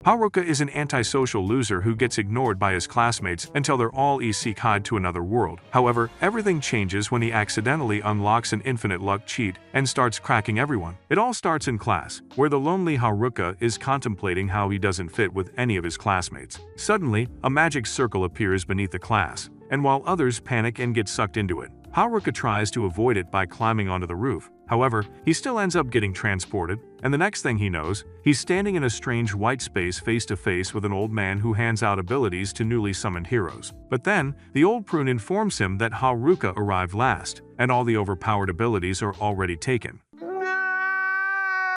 Haruka is an antisocial loser who gets ignored by his classmates until they're all Isekaid to another world. However, everything changes when he accidentally unlocks an infinite luck cheat and starts cracking everyone. It all starts in class, where the lonely Haruka is contemplating how he doesn't fit with any of his classmates. Suddenly, a magic circle appears beneath the class, and while others panic and get sucked into it, Haruka tries to avoid it by climbing onto the roof. However, he still ends up getting transported, and the next thing he knows, he's standing in a strange white space face to face with an old man who hands out abilities to newly summoned heroes. But then, the old prune informs him that Haruka arrived last, and all the overpowered abilities are already taken,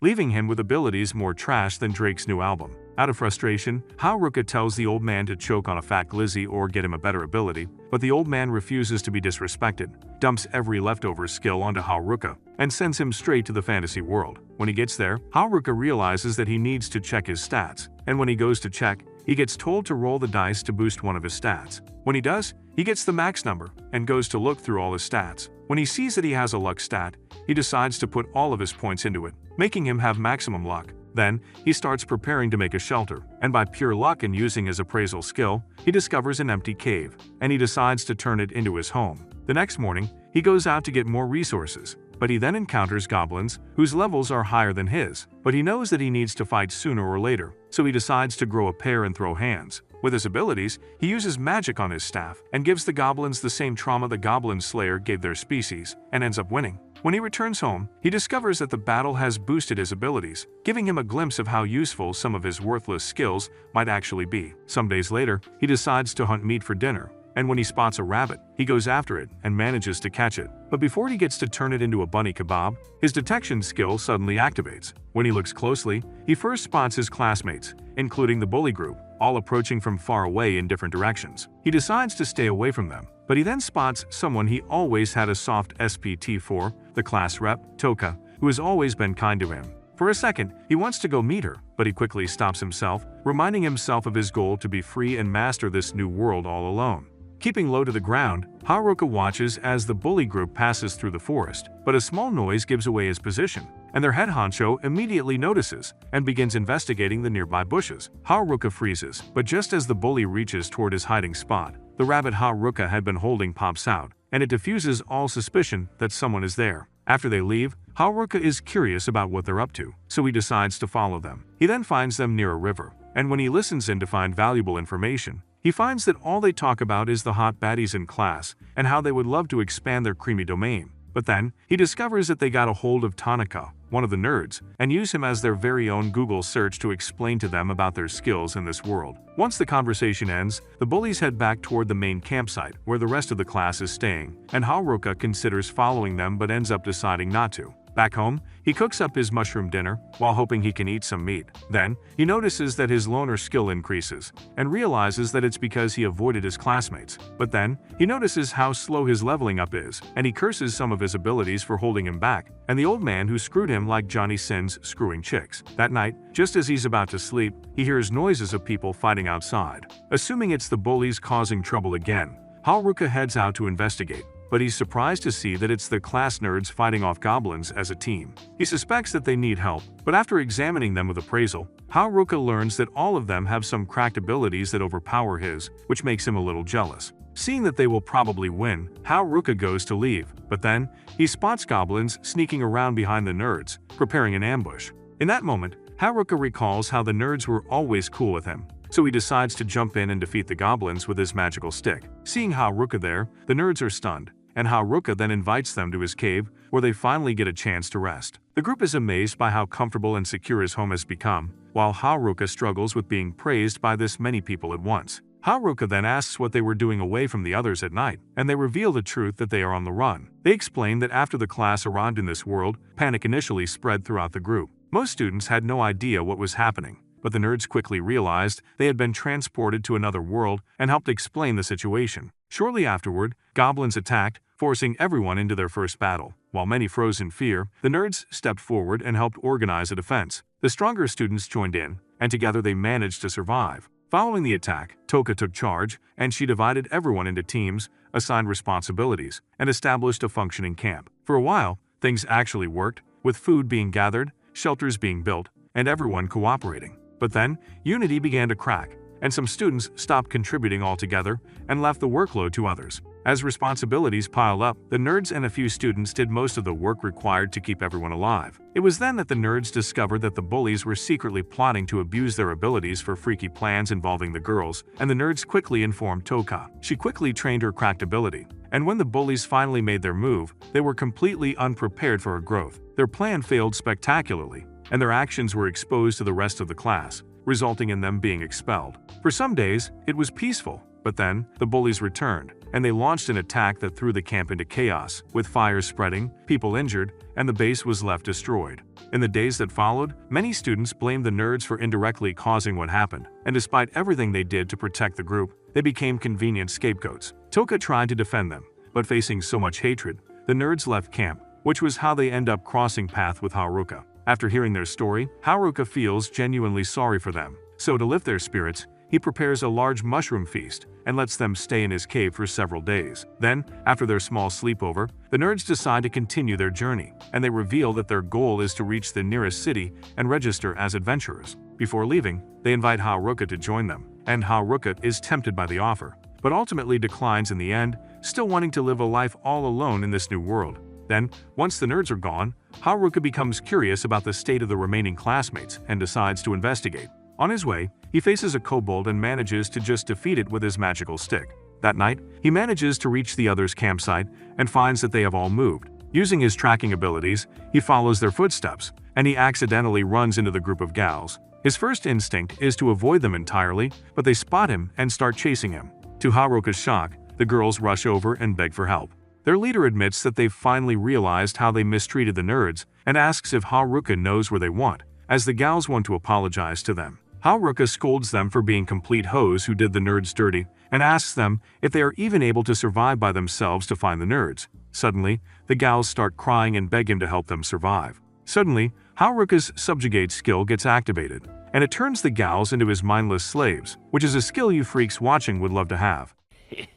leaving him with abilities more trash than Drake's new album. Out of frustration, Haruka tells the old man to choke on a fat glizzy or get him a better ability, but the old man refuses to be disrespected, dumps every leftover skill onto Haruka, and sends him straight to the fantasy world. When he gets there, Haruka realizes that he needs to check his stats, and when he goes to check, he gets told to roll the dice to boost one of his stats. When he does, he gets the max number, and goes to look through all his stats. When he sees that he has a luck stat, he decides to put all of his points into it, making him have maximum luck. Then, he starts preparing to make a shelter, and by pure luck and using his appraisal skill, he discovers an empty cave, and he decides to turn it into his home. The next morning, he goes out to get more resources, but he then encounters goblins whose levels are higher than his, but he knows that he needs to fight sooner or later, so he decides to grow a pair and throw hands. With his abilities, he uses magic on his staff and gives the goblins the same trauma the Goblin Slayer gave their species, and ends up winning. When he returns home, he discovers that the battle has boosted his abilities, giving him a glimpse of how useful some of his worthless skills might actually be. Some days later, he decides to hunt meat for dinner, and when he spots a rabbit, he goes after it and manages to catch it. But before he gets to turn it into a bunny kebab, his detection skill suddenly activates. When he looks closely, he first spots his classmates, including the bully group, all approaching from far away in different directions. He decides to stay away from them, but he then spots someone he always had a soft SPT for, the class rep, Toka, who has always been kind to him. For a second, he wants to go meet her, but he quickly stops himself, reminding himself of his goal to be free and master this new world all alone. Keeping low to the ground, Haruka watches as the bully group passes through the forest, but a small noise gives away his position, and their head honcho immediately notices and begins investigating the nearby bushes. Haruka freezes, but just as the bully reaches toward his hiding spot, the rabbit Haruka had been holding pops out, and it diffuses all suspicion that someone is there. After they leave, Haruka is curious about what they're up to, so he decides to follow them. He then finds them near a river, and when he listens in to find valuable information, he finds that all they talk about is the hot baddies in class and how they would love to expand their creamy domain. But then, he discovers that they got a hold of Tanaka, one of the nerds, and use him as their very own Google search to explain to them about their skills in this world. Once the conversation ends, the bullies head back toward the main campsite where the rest of the class is staying, and Haruka considers following them but ends up deciding not to. Back home, he cooks up his mushroom dinner while hoping he can eat some meat. Then, he notices that his loner skill increases and realizes that it's because he avoided his classmates. But then, he notices how slow his leveling up is, and he curses some of his abilities for holding him back, and the old man who screwed him like Johnny Sins screwing chicks. That night, just as he's about to sleep, he hears noises of people fighting outside. Assuming it's the bullies causing trouble again, Haruka heads out to investigate, but he's surprised to see that it's the class nerds fighting off goblins as a team. He suspects that they need help, but after examining them with appraisal, Haruka learns that all of them have some cracked abilities that overpower his, which makes him a little jealous. Seeing that they will probably win, Haruka goes to leave, but then, he spots goblins sneaking around behind the nerds, preparing an ambush. In that moment, Haruka recalls how the nerds were always cool with him, so he decides to jump in and defeat the goblins with his magical stick. Seeing Haruka there, the nerds are stunned, and Haruka then invites them to his cave, where they finally get a chance to rest. The group is amazed by how comfortable and secure his home has become, while Haruka struggles with being praised by this many people at once. Haruka then asks what they were doing away from the others at night, and they reveal the truth that they are on the run. They explain that after the class arrived in this world, panic initially spread throughout the group. Most students had no idea what was happening, but the nerds quickly realized they had been transported to another world and helped explain the situation. Shortly afterward, goblins attacked, forcing everyone into their first battle. While many froze in fear, the nerds stepped forward and helped organize a defense. The stronger students joined in, and together they managed to survive. Following the attack, Toka took charge, and she divided everyone into teams, assigned responsibilities, and established a functioning camp. For a while, things actually worked, with food being gathered, shelters being built, and everyone cooperating. But then, unity began to crack, and some students stopped contributing altogether and left the workload to others. As responsibilities piled up, the nerds and a few students did most of the work required to keep everyone alive. It was then that the nerds discovered that the bullies were secretly plotting to abuse their abilities for freaky plans involving the girls, and the nerds quickly informed Toka. She quickly trained her cracked ability, and when the bullies finally made their move, they were completely unprepared for her growth. Their plan failed spectacularly, and their actions were exposed to the rest of the class, resulting in them being expelled. For some days, it was peaceful, but then the bullies returned, and they launched an attack that threw the camp into chaos, with fires spreading, people injured, and the base was left destroyed. In the days that followed, many students blamed the nerds for indirectly causing what happened, and despite everything they did to protect the group, they became convenient scapegoats. Toka tried to defend them, but facing so much hatred, the nerds left camp, which was how they end up crossing path with Haruka. After hearing their story, Haruka feels genuinely sorry for them, so to lift their spirits, he prepares a large mushroom feast and lets them stay in his cave for several days. Then, after their small sleepover, the nerds decide to continue their journey, and they reveal that their goal is to reach the nearest city and register as adventurers. Before leaving, they invite Haruka to join them, and Haruka is tempted by the offer, but ultimately declines in the end, still wanting to live a life all alone in this new world. Then, once the nerds are gone, Haruka becomes curious about the state of the remaining classmates and decides to investigate. On his way, he faces a kobold and manages to just defeat it with his magical stick. That night, he manages to reach the others' campsite and finds that they have all moved. Using his tracking abilities, he follows their footsteps, and he accidentally runs into the group of gals. His first instinct is to avoid them entirely, but they spot him and start chasing him. To Haruka's shock, the girls rush over and beg for help. Their leader admits that they've finally realized how they mistreated the nerds and asks if Haruka knows where they want, as the gals want to apologize to them. Haruka scolds them for being complete hoes who did the nerds dirty and asks them if they are even able to survive by themselves to find the nerds. Suddenly, the gals start crying and beg him to help them survive. Suddenly, Haruka's subjugate skill gets activated, and it turns the gals into his mindless slaves, which is a skill you freaks watching would love to have.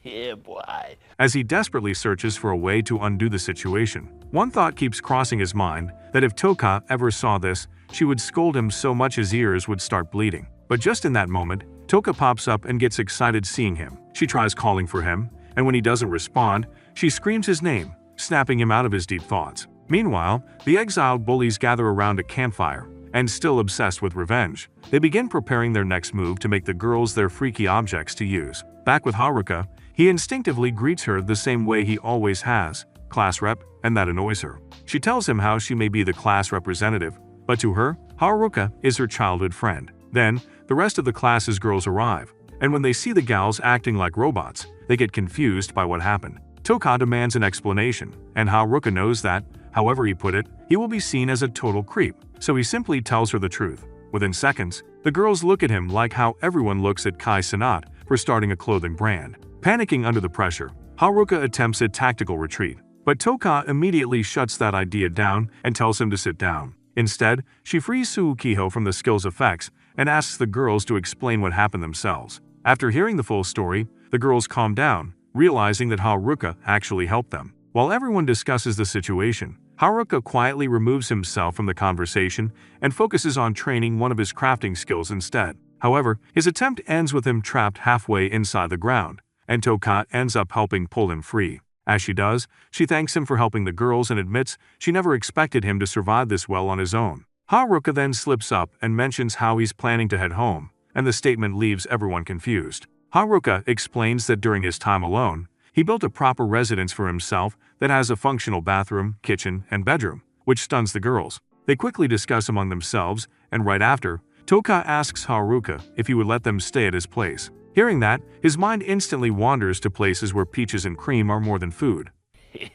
Yeah, boy. As he desperately searches for a way to undo the situation, one thought keeps crossing his mind that if Toka ever saw this, she would scold him so much his ears would start bleeding. But just in that moment, Toka pops up and gets excited seeing him. She tries calling for him, and when he doesn't respond, she screams his name, snapping him out of his deep thoughts. Meanwhile, the exiled bullies gather around a campfire, and still obsessed with revenge, they begin preparing their next move to make the girls their freaky objects to use. Back with Haruka, he instinctively greets her the same way he always has, class rep, and that annoys her. She tells him how she may be the class representative, but to her, Haruka is her childhood friend. Then, the rest of the class's girls arrive, and when they see the gals acting like robots, they get confused by what happened. Toka demands an explanation, and Haruka knows that, however he put it, he will be seen as a total creep, so he simply tells her the truth. Within seconds, the girls look at him like how everyone looks at Kai Cenat for starting a clothing brand. Panicking under the pressure, Haruka attempts a tactical retreat, but Toka immediately shuts that idea down and tells him to sit down. Instead, she frees Suukiho from the skill's effects and asks the girls to explain what happened themselves. After hearing the full story, the girls calm down, realizing that Haruka actually helped them. While everyone discusses the situation, Haruka quietly removes himself from the conversation and focuses on training one of his crafting skills instead. However, his attempt ends with him trapped halfway inside the ground, and Toka ends up helping pull him free. As she does, she thanks him for helping the girls and admits she never expected him to survive this well on his own. Haruka then slips up and mentions how he's planning to head home, and the statement leaves everyone confused. Haruka explains that during his time alone, he built a proper residence for himself that has a functional bathroom, kitchen, and bedroom, which stuns the girls. They quickly discuss among themselves, and right after, Toka asks Haruka if he would let them stay at his place. Hearing that, his mind instantly wanders to places where peaches and cream are more than food.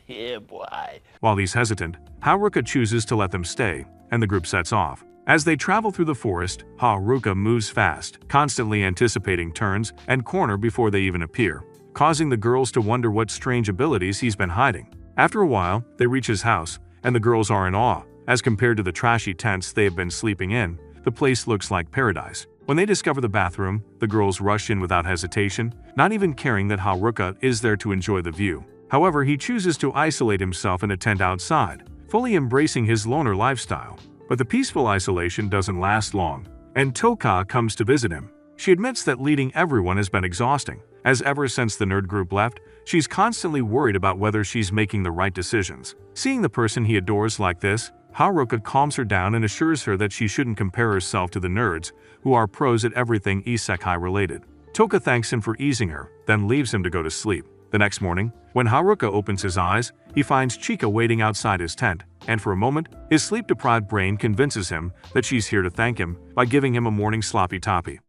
Yeah, boy. While he's hesitant, Haruka chooses to let them stay, and the group sets off. As they travel through the forest, Haruka moves fast, constantly anticipating turns and corner before they even appear, causing the girls to wonder what strange abilities he's been hiding. After a while, they reach his house, and the girls are in awe. As compared to the trashy tents they have been sleeping in, the place looks like paradise. When they discover the bathroom, the girls rush in without hesitation, not even caring that Haruka is there to enjoy the view. However, he chooses to isolate himself in a tent outside, fully embracing his loner lifestyle. But the peaceful isolation doesn't last long, and Toka comes to visit him. She admits that leading everyone has been exhausting, as ever since the nerd group left, she's constantly worried about whether she's making the right decisions. Seeing the person he adores like this, Haruka calms her down and assures her that she shouldn't compare herself to the nerds, who are pros at everything isekai related. Toka thanks him for easing her, then leaves him to go to sleep. The next morning, when Haruka opens his eyes, he finds Chika waiting outside his tent, and for a moment, his sleep-deprived brain convinces him that she's here to thank him by giving him a morning sloppy toppy.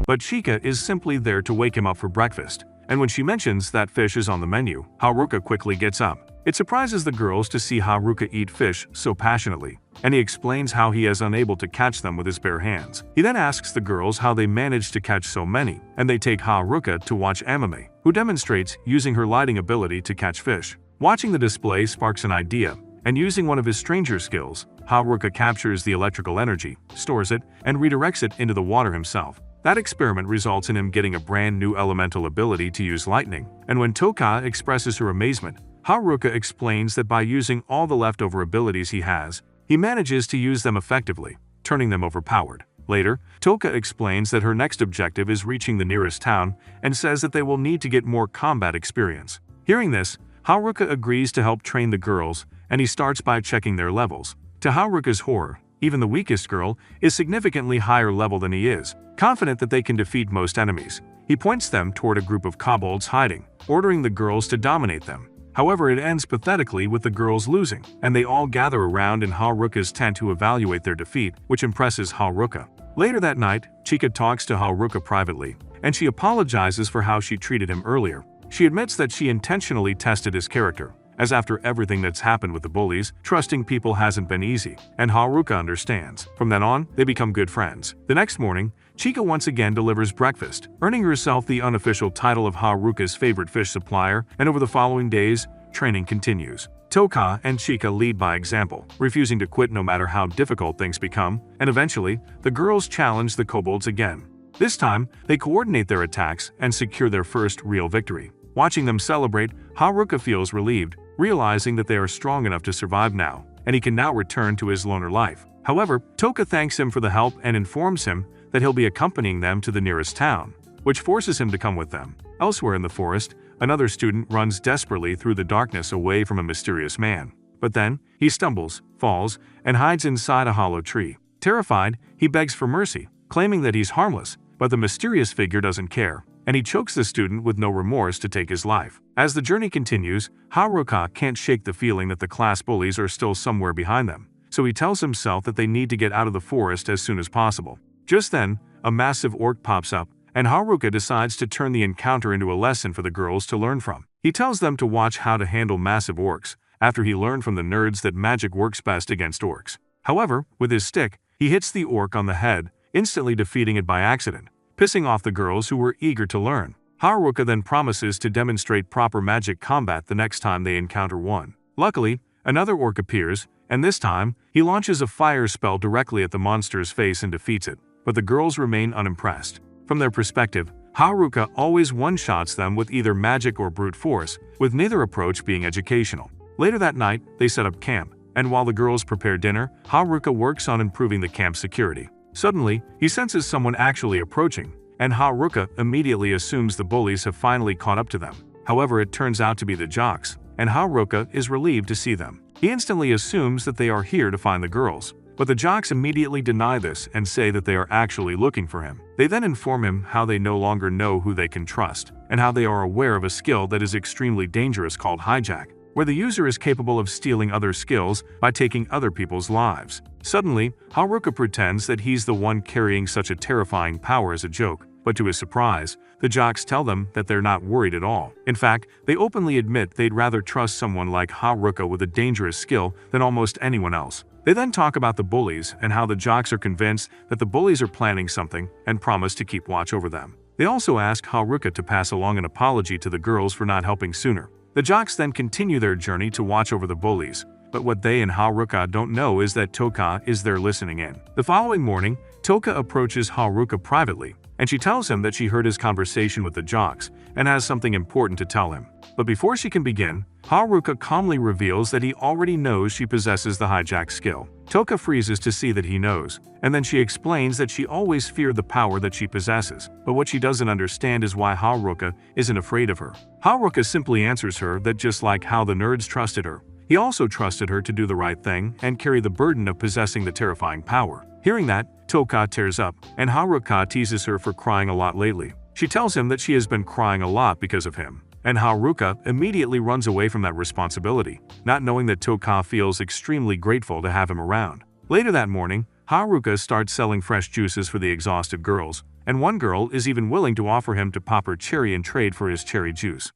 But Chika is simply there to wake him up for breakfast, and when she mentions that fish is on the menu, Haruka quickly gets up. It surprises the girls to see Haruka eat fish so passionately, and he explains how he is unable to catch them with his bare hands. He then asks the girls how they managed to catch so many, and they take Haruka to watch anime, who demonstrates using her lighting ability to catch fish. Watching the display sparks an idea, and using one of his stranger skills, Haruka captures the electrical energy, stores it, and redirects it into the water himself. That experiment results in him getting a brand new elemental ability to use lightning, and when Toka expresses her amazement, Haruka explains that by using all the leftover abilities he has, he manages to use them effectively, turning them overpowered. Later, Toka explains that her next objective is reaching the nearest town and says that they will need to get more combat experience. Hearing this, Haruka agrees to help train the girls, and he starts by checking their levels. To Haruka's horror, even the weakest girl is significantly higher level than he is. Confident that they can defeat most enemies, he points them toward a group of kobolds hiding, ordering the girls to dominate them. However, it ends pathetically with the girls losing, and they all gather around in Haruka's tent to evaluate their defeat, which impresses Haruka. Later that night, Chika talks to Haruka privately, and she apologizes for how she treated him earlier. She admits that she intentionally tested his character, as after everything that's happened with the bullies, trusting people hasn't been easy, and Haruka understands. From then on, they become good friends. The next morning, Chika once again delivers breakfast, earning herself the unofficial title of Haruka's favorite fish supplier, and over the following days, training continues. Toka and Chika lead by example, refusing to quit no matter how difficult things become, and eventually, the girls challenge the kobolds again. This time, they coordinate their attacks and secure their first real victory. Watching them celebrate, Haruka feels relieved, realizing that they are strong enough to survive now, and he can now return to his loner life. However, Toka thanks him for the help and informs him that he'll be accompanying them to the nearest town, which forces him to come with them. Elsewhere in the forest, another student runs desperately through the darkness away from a mysterious man. But then, he stumbles, falls, and hides inside a hollow tree. Terrified, he begs for mercy, claiming that he's harmless, but the mysterious figure doesn't care, and he chokes the student with no remorse to take his life. As the journey continues, Haruka can't shake the feeling that the class bullies are still somewhere behind them, so he tells himself that they need to get out of the forest as soon as possible. Just then, a massive orc pops up, and Haruka decides to turn the encounter into a lesson for the girls to learn from. He tells them to watch how to handle massive orcs, after he learned from the nerds that magic works best against orcs. However, with his stick, he hits the orc on the head, instantly defeating it by accident, pissing off the girls who were eager to learn. Haruka then promises to demonstrate proper magic combat the next time they encounter one. Luckily, another orc appears, and this time, he launches a fire spell directly at the monster's face and defeats it, but the girls remain unimpressed. From their perspective, Haruka always one-shots them with either magic or brute force, with neither approach being educational. Later that night, they set up camp, and while the girls prepare dinner, Haruka works on improving the camp's security. Suddenly, he senses someone actually approaching, and Haruka immediately assumes the bullies have finally caught up to them. However, it turns out to be the jocks, and Haruka is relieved to see them. He instantly assumes that they are here to find the girls, but the jocks immediately deny this and say that they are actually looking for him. They then inform him how they no longer know who they can trust, and how they are aware of a skill that is extremely dangerous called hijack, where the user is capable of stealing other skills by taking other people's lives. Suddenly, Haruka pretends that he's the one carrying such a terrifying power as a joke, but to his surprise, the jocks tell them that they're not worried at all. In fact, they openly admit they'd rather trust someone like Haruka with a dangerous skill than almost anyone else. They then talk about the bullies and how the jocks are convinced that the bullies are planning something and promise to keep watch over them. They also ask Haruka to pass along an apology to the girls for not helping sooner. The jocks then continue their journey to watch over the bullies, but what they and Haruka don't know is that Toka is there listening in. The following morning, Toka approaches Haruka privately, and she tells him that she heard his conversation with the jocks and has something important to tell him. But before she can begin, Haruka calmly reveals that he already knows she possesses the hijack skill. Toka freezes to see that he knows, and then she explains that she always feared the power that she possesses, but what she doesn't understand is why Haruka isn't afraid of her. Haruka simply answers her that just like how the nerds trusted her, he also trusted her to do the right thing and carry the burden of possessing the terrifying power. Hearing that, Toka tears up, and Haruka teases her for crying a lot lately. She tells him that she has been crying a lot because of him, and Haruka immediately runs away from that responsibility, not knowing that Toka feels extremely grateful to have him around. Later that morning, Haruka starts selling fresh juices for the exhausted girls, and one girl is even willing to offer him to pop her cherry in trade for his cherry juice.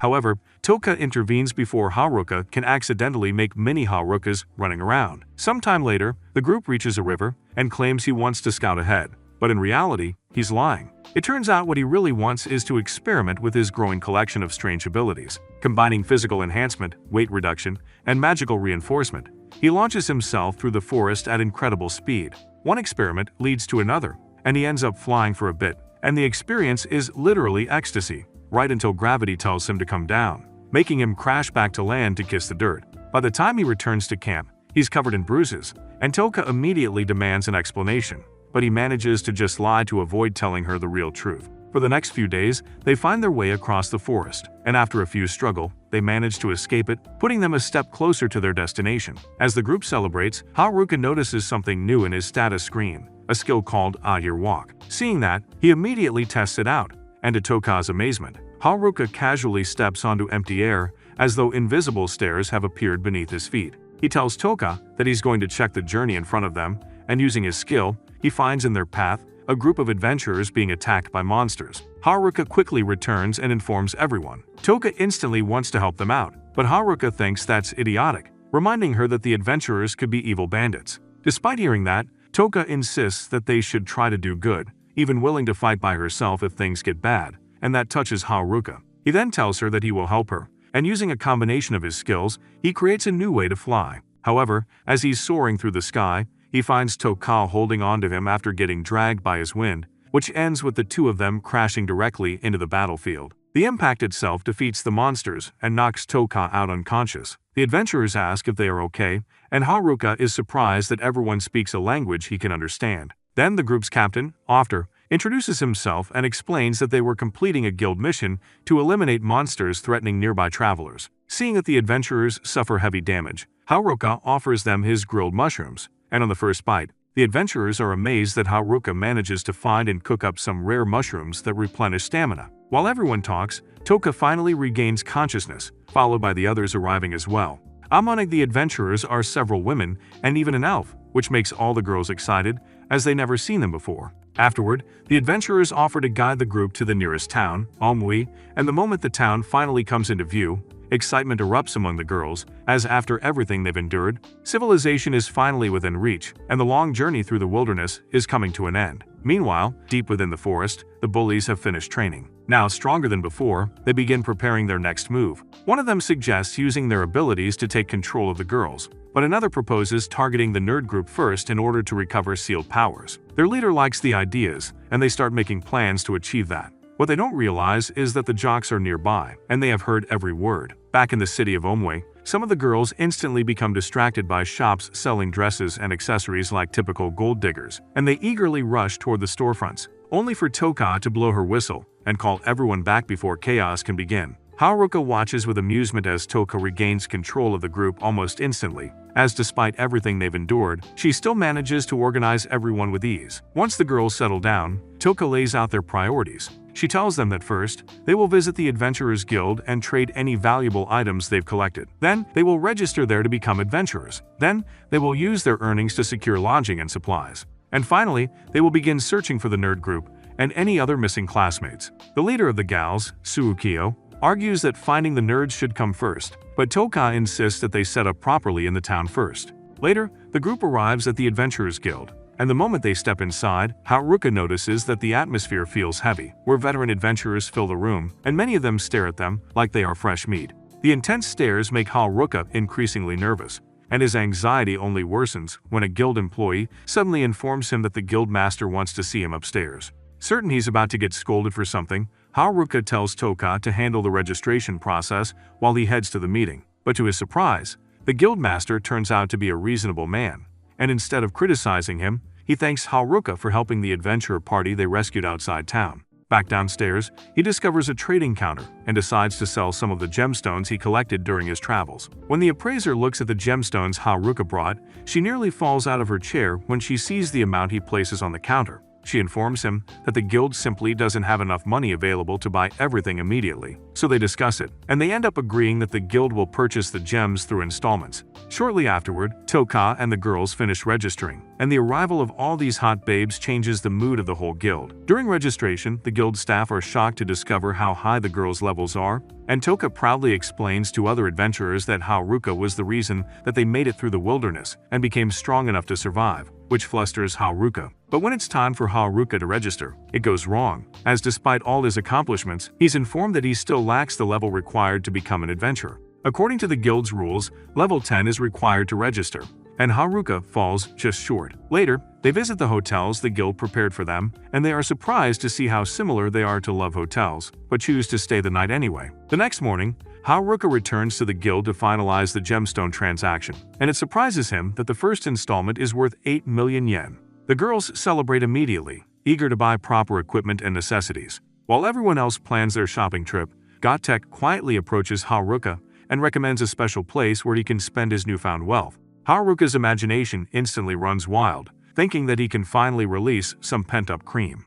However, Toka intervenes before Haruka can accidentally make mini Harukas running around. Sometime later, the group reaches a river and claims he wants to scout ahead, but in reality, he's lying. It turns out what he really wants is to experiment with his growing collection of strange abilities. Combining physical enhancement, weight reduction, and magical reinforcement, he launches himself through the forest at incredible speed. One experiment leads to another, and he ends up flying for a bit, and the experience is literally ecstasy, right until gravity tells him to come down, making him crash back to land to kiss the dirt. By the time he returns to camp, he's covered in bruises, and Toka immediately demands an explanation, but he manages to just lie to avoid telling her the real truth. For the next few days, they find their way across the forest, and after a few struggle, they manage to escape it, putting them a step closer to their destination. As the group celebrates, Haruka notices something new in his status screen, a skill called Air Walk. Seeing that, he immediately tests it out, and to Toka's amazement, Haruka casually steps onto empty air, as though invisible stairs have appeared beneath his feet. He tells Toka that he's going to check the journey in front of them, and using his skill, he finds in their path a group of adventurers being attacked by monsters. Haruka quickly returns and informs everyone. Toka instantly wants to help them out, but Haruka thinks that's idiotic, reminding her that the adventurers could be evil bandits. Despite hearing that, Toka insists that they should try to do good, even willing to fight by herself if things get bad, and that touches Haruka. He then tells her that he will help her, and using a combination of his skills, he creates a new way to fly. However, as he's soaring through the sky, he finds Toka holding on to him after getting dragged by his wind, which ends with the two of them crashing directly into the battlefield. The impact itself defeats the monsters and knocks Toka out unconscious. The adventurers ask if they are okay, and Haruka is surprised that everyone speaks a language he can understand. Then the group's captain, After, introduces himself and explains that they were completing a guild mission to eliminate monsters threatening nearby travelers. Seeing that the adventurers suffer heavy damage, Haruka offers them his grilled mushrooms, and on the first bite, the adventurers are amazed that Haruka manages to find and cook up some rare mushrooms that replenish stamina. While everyone talks, Toka finally regains consciousness, followed by the others arriving as well. Among the adventurers are several women and even an elf, which makes all the girls excited, as they never seen them before. Afterward, the adventurers offer to guide the group to the nearest town, Omui, and the moment the town finally comes into view, excitement erupts among the girls, as after everything they've endured, civilization is finally within reach, and the long journey through the wilderness is coming to an end. Meanwhile, deep within the forest, the bullies have finished training. Now stronger than before, they begin preparing their next move. One of them suggests using their abilities to take control of the girls, but another proposes targeting the nerd group first in order to recover sealed powers. Their leader likes the ideas, and they start making plans to achieve that. What they don't realize is that the jocks are nearby, and they have heard every word. Back in the city of Omwe, some of the girls instantly become distracted by shops selling dresses and accessories like typical gold diggers, and they eagerly rush toward the storefronts, only for Toka to blow her whistle and call everyone back before chaos can begin. Haruka watches with amusement as Toka regains control of the group almost instantly, as despite everything they've endured, she still manages to organize everyone with ease. Once the girls settle down, Toka lays out their priorities. She tells them that first, they will visit the Adventurers Guild and trade any valuable items they've collected. Then, they will register there to become adventurers. Then, they will use their earnings to secure lodging and supplies. And finally, they will begin searching for the nerd group and any other missing classmates. The leader of the gals, Suukio, argues that finding the nerds should come first, but Toka insists that they set up properly in the town first. Later, the group arrives at the Adventurers Guild, and the moment they step inside, Haruka notices that the atmosphere feels heavy, where veteran adventurers fill the room, and many of them stare at them like they are fresh meat. The intense stares make Haruka increasingly nervous, and his anxiety only worsens when a guild employee suddenly informs him that the guild master wants to see him upstairs. Certain he's about to get scolded for something, Haruka tells Toka to handle the registration process while he heads to the meeting. But to his surprise, The guildmaster turns out to be a reasonable man, and instead of criticizing him, he thanks Haruka for helping the adventurer party they rescued outside town. Back downstairs, he discovers a trading counter and decides to sell some of the gemstones he collected during his travels. When the appraiser looks at the gemstones Haruka brought, she nearly falls out of her chair when she sees the amount he places on the counter. She informs him that the guild simply doesn't have enough money available to buy everything immediately, so they discuss it, and they end up agreeing that the guild will purchase the gems through installments. Shortly afterward, Toka and the girls finish registering, and the arrival of all these hot babes changes the mood of the whole guild. During registration, the guild staff are shocked to discover how high the girls' levels are, and Toka proudly explains to other adventurers that Haruka was the reason that they made it through the wilderness and became strong enough to survive, which flusters Haruka. But when it's time for Haruka to register, it goes wrong, as despite all his accomplishments, he's informed that he still lacks the level required to become an adventurer. According to the guild's rules, level 10 is required to register, and Haruka falls just short. Later, they visit the hotels the guild prepared for them, and they are surprised to see how similar they are to Love Hotels, but choose to stay the night anyway. The next morning, Haruka returns to the guild to finalize the gemstone transaction, and it surprises him that the first installment is worth 8 million yen. The girls celebrate immediately, eager to buy proper equipment and necessities. While everyone else plans their shopping trip, Gotek quietly approaches Haruka and recommends a special place where he can spend his newfound wealth. Haruka's imagination instantly runs wild, thinking that he can finally release some pent-up cream.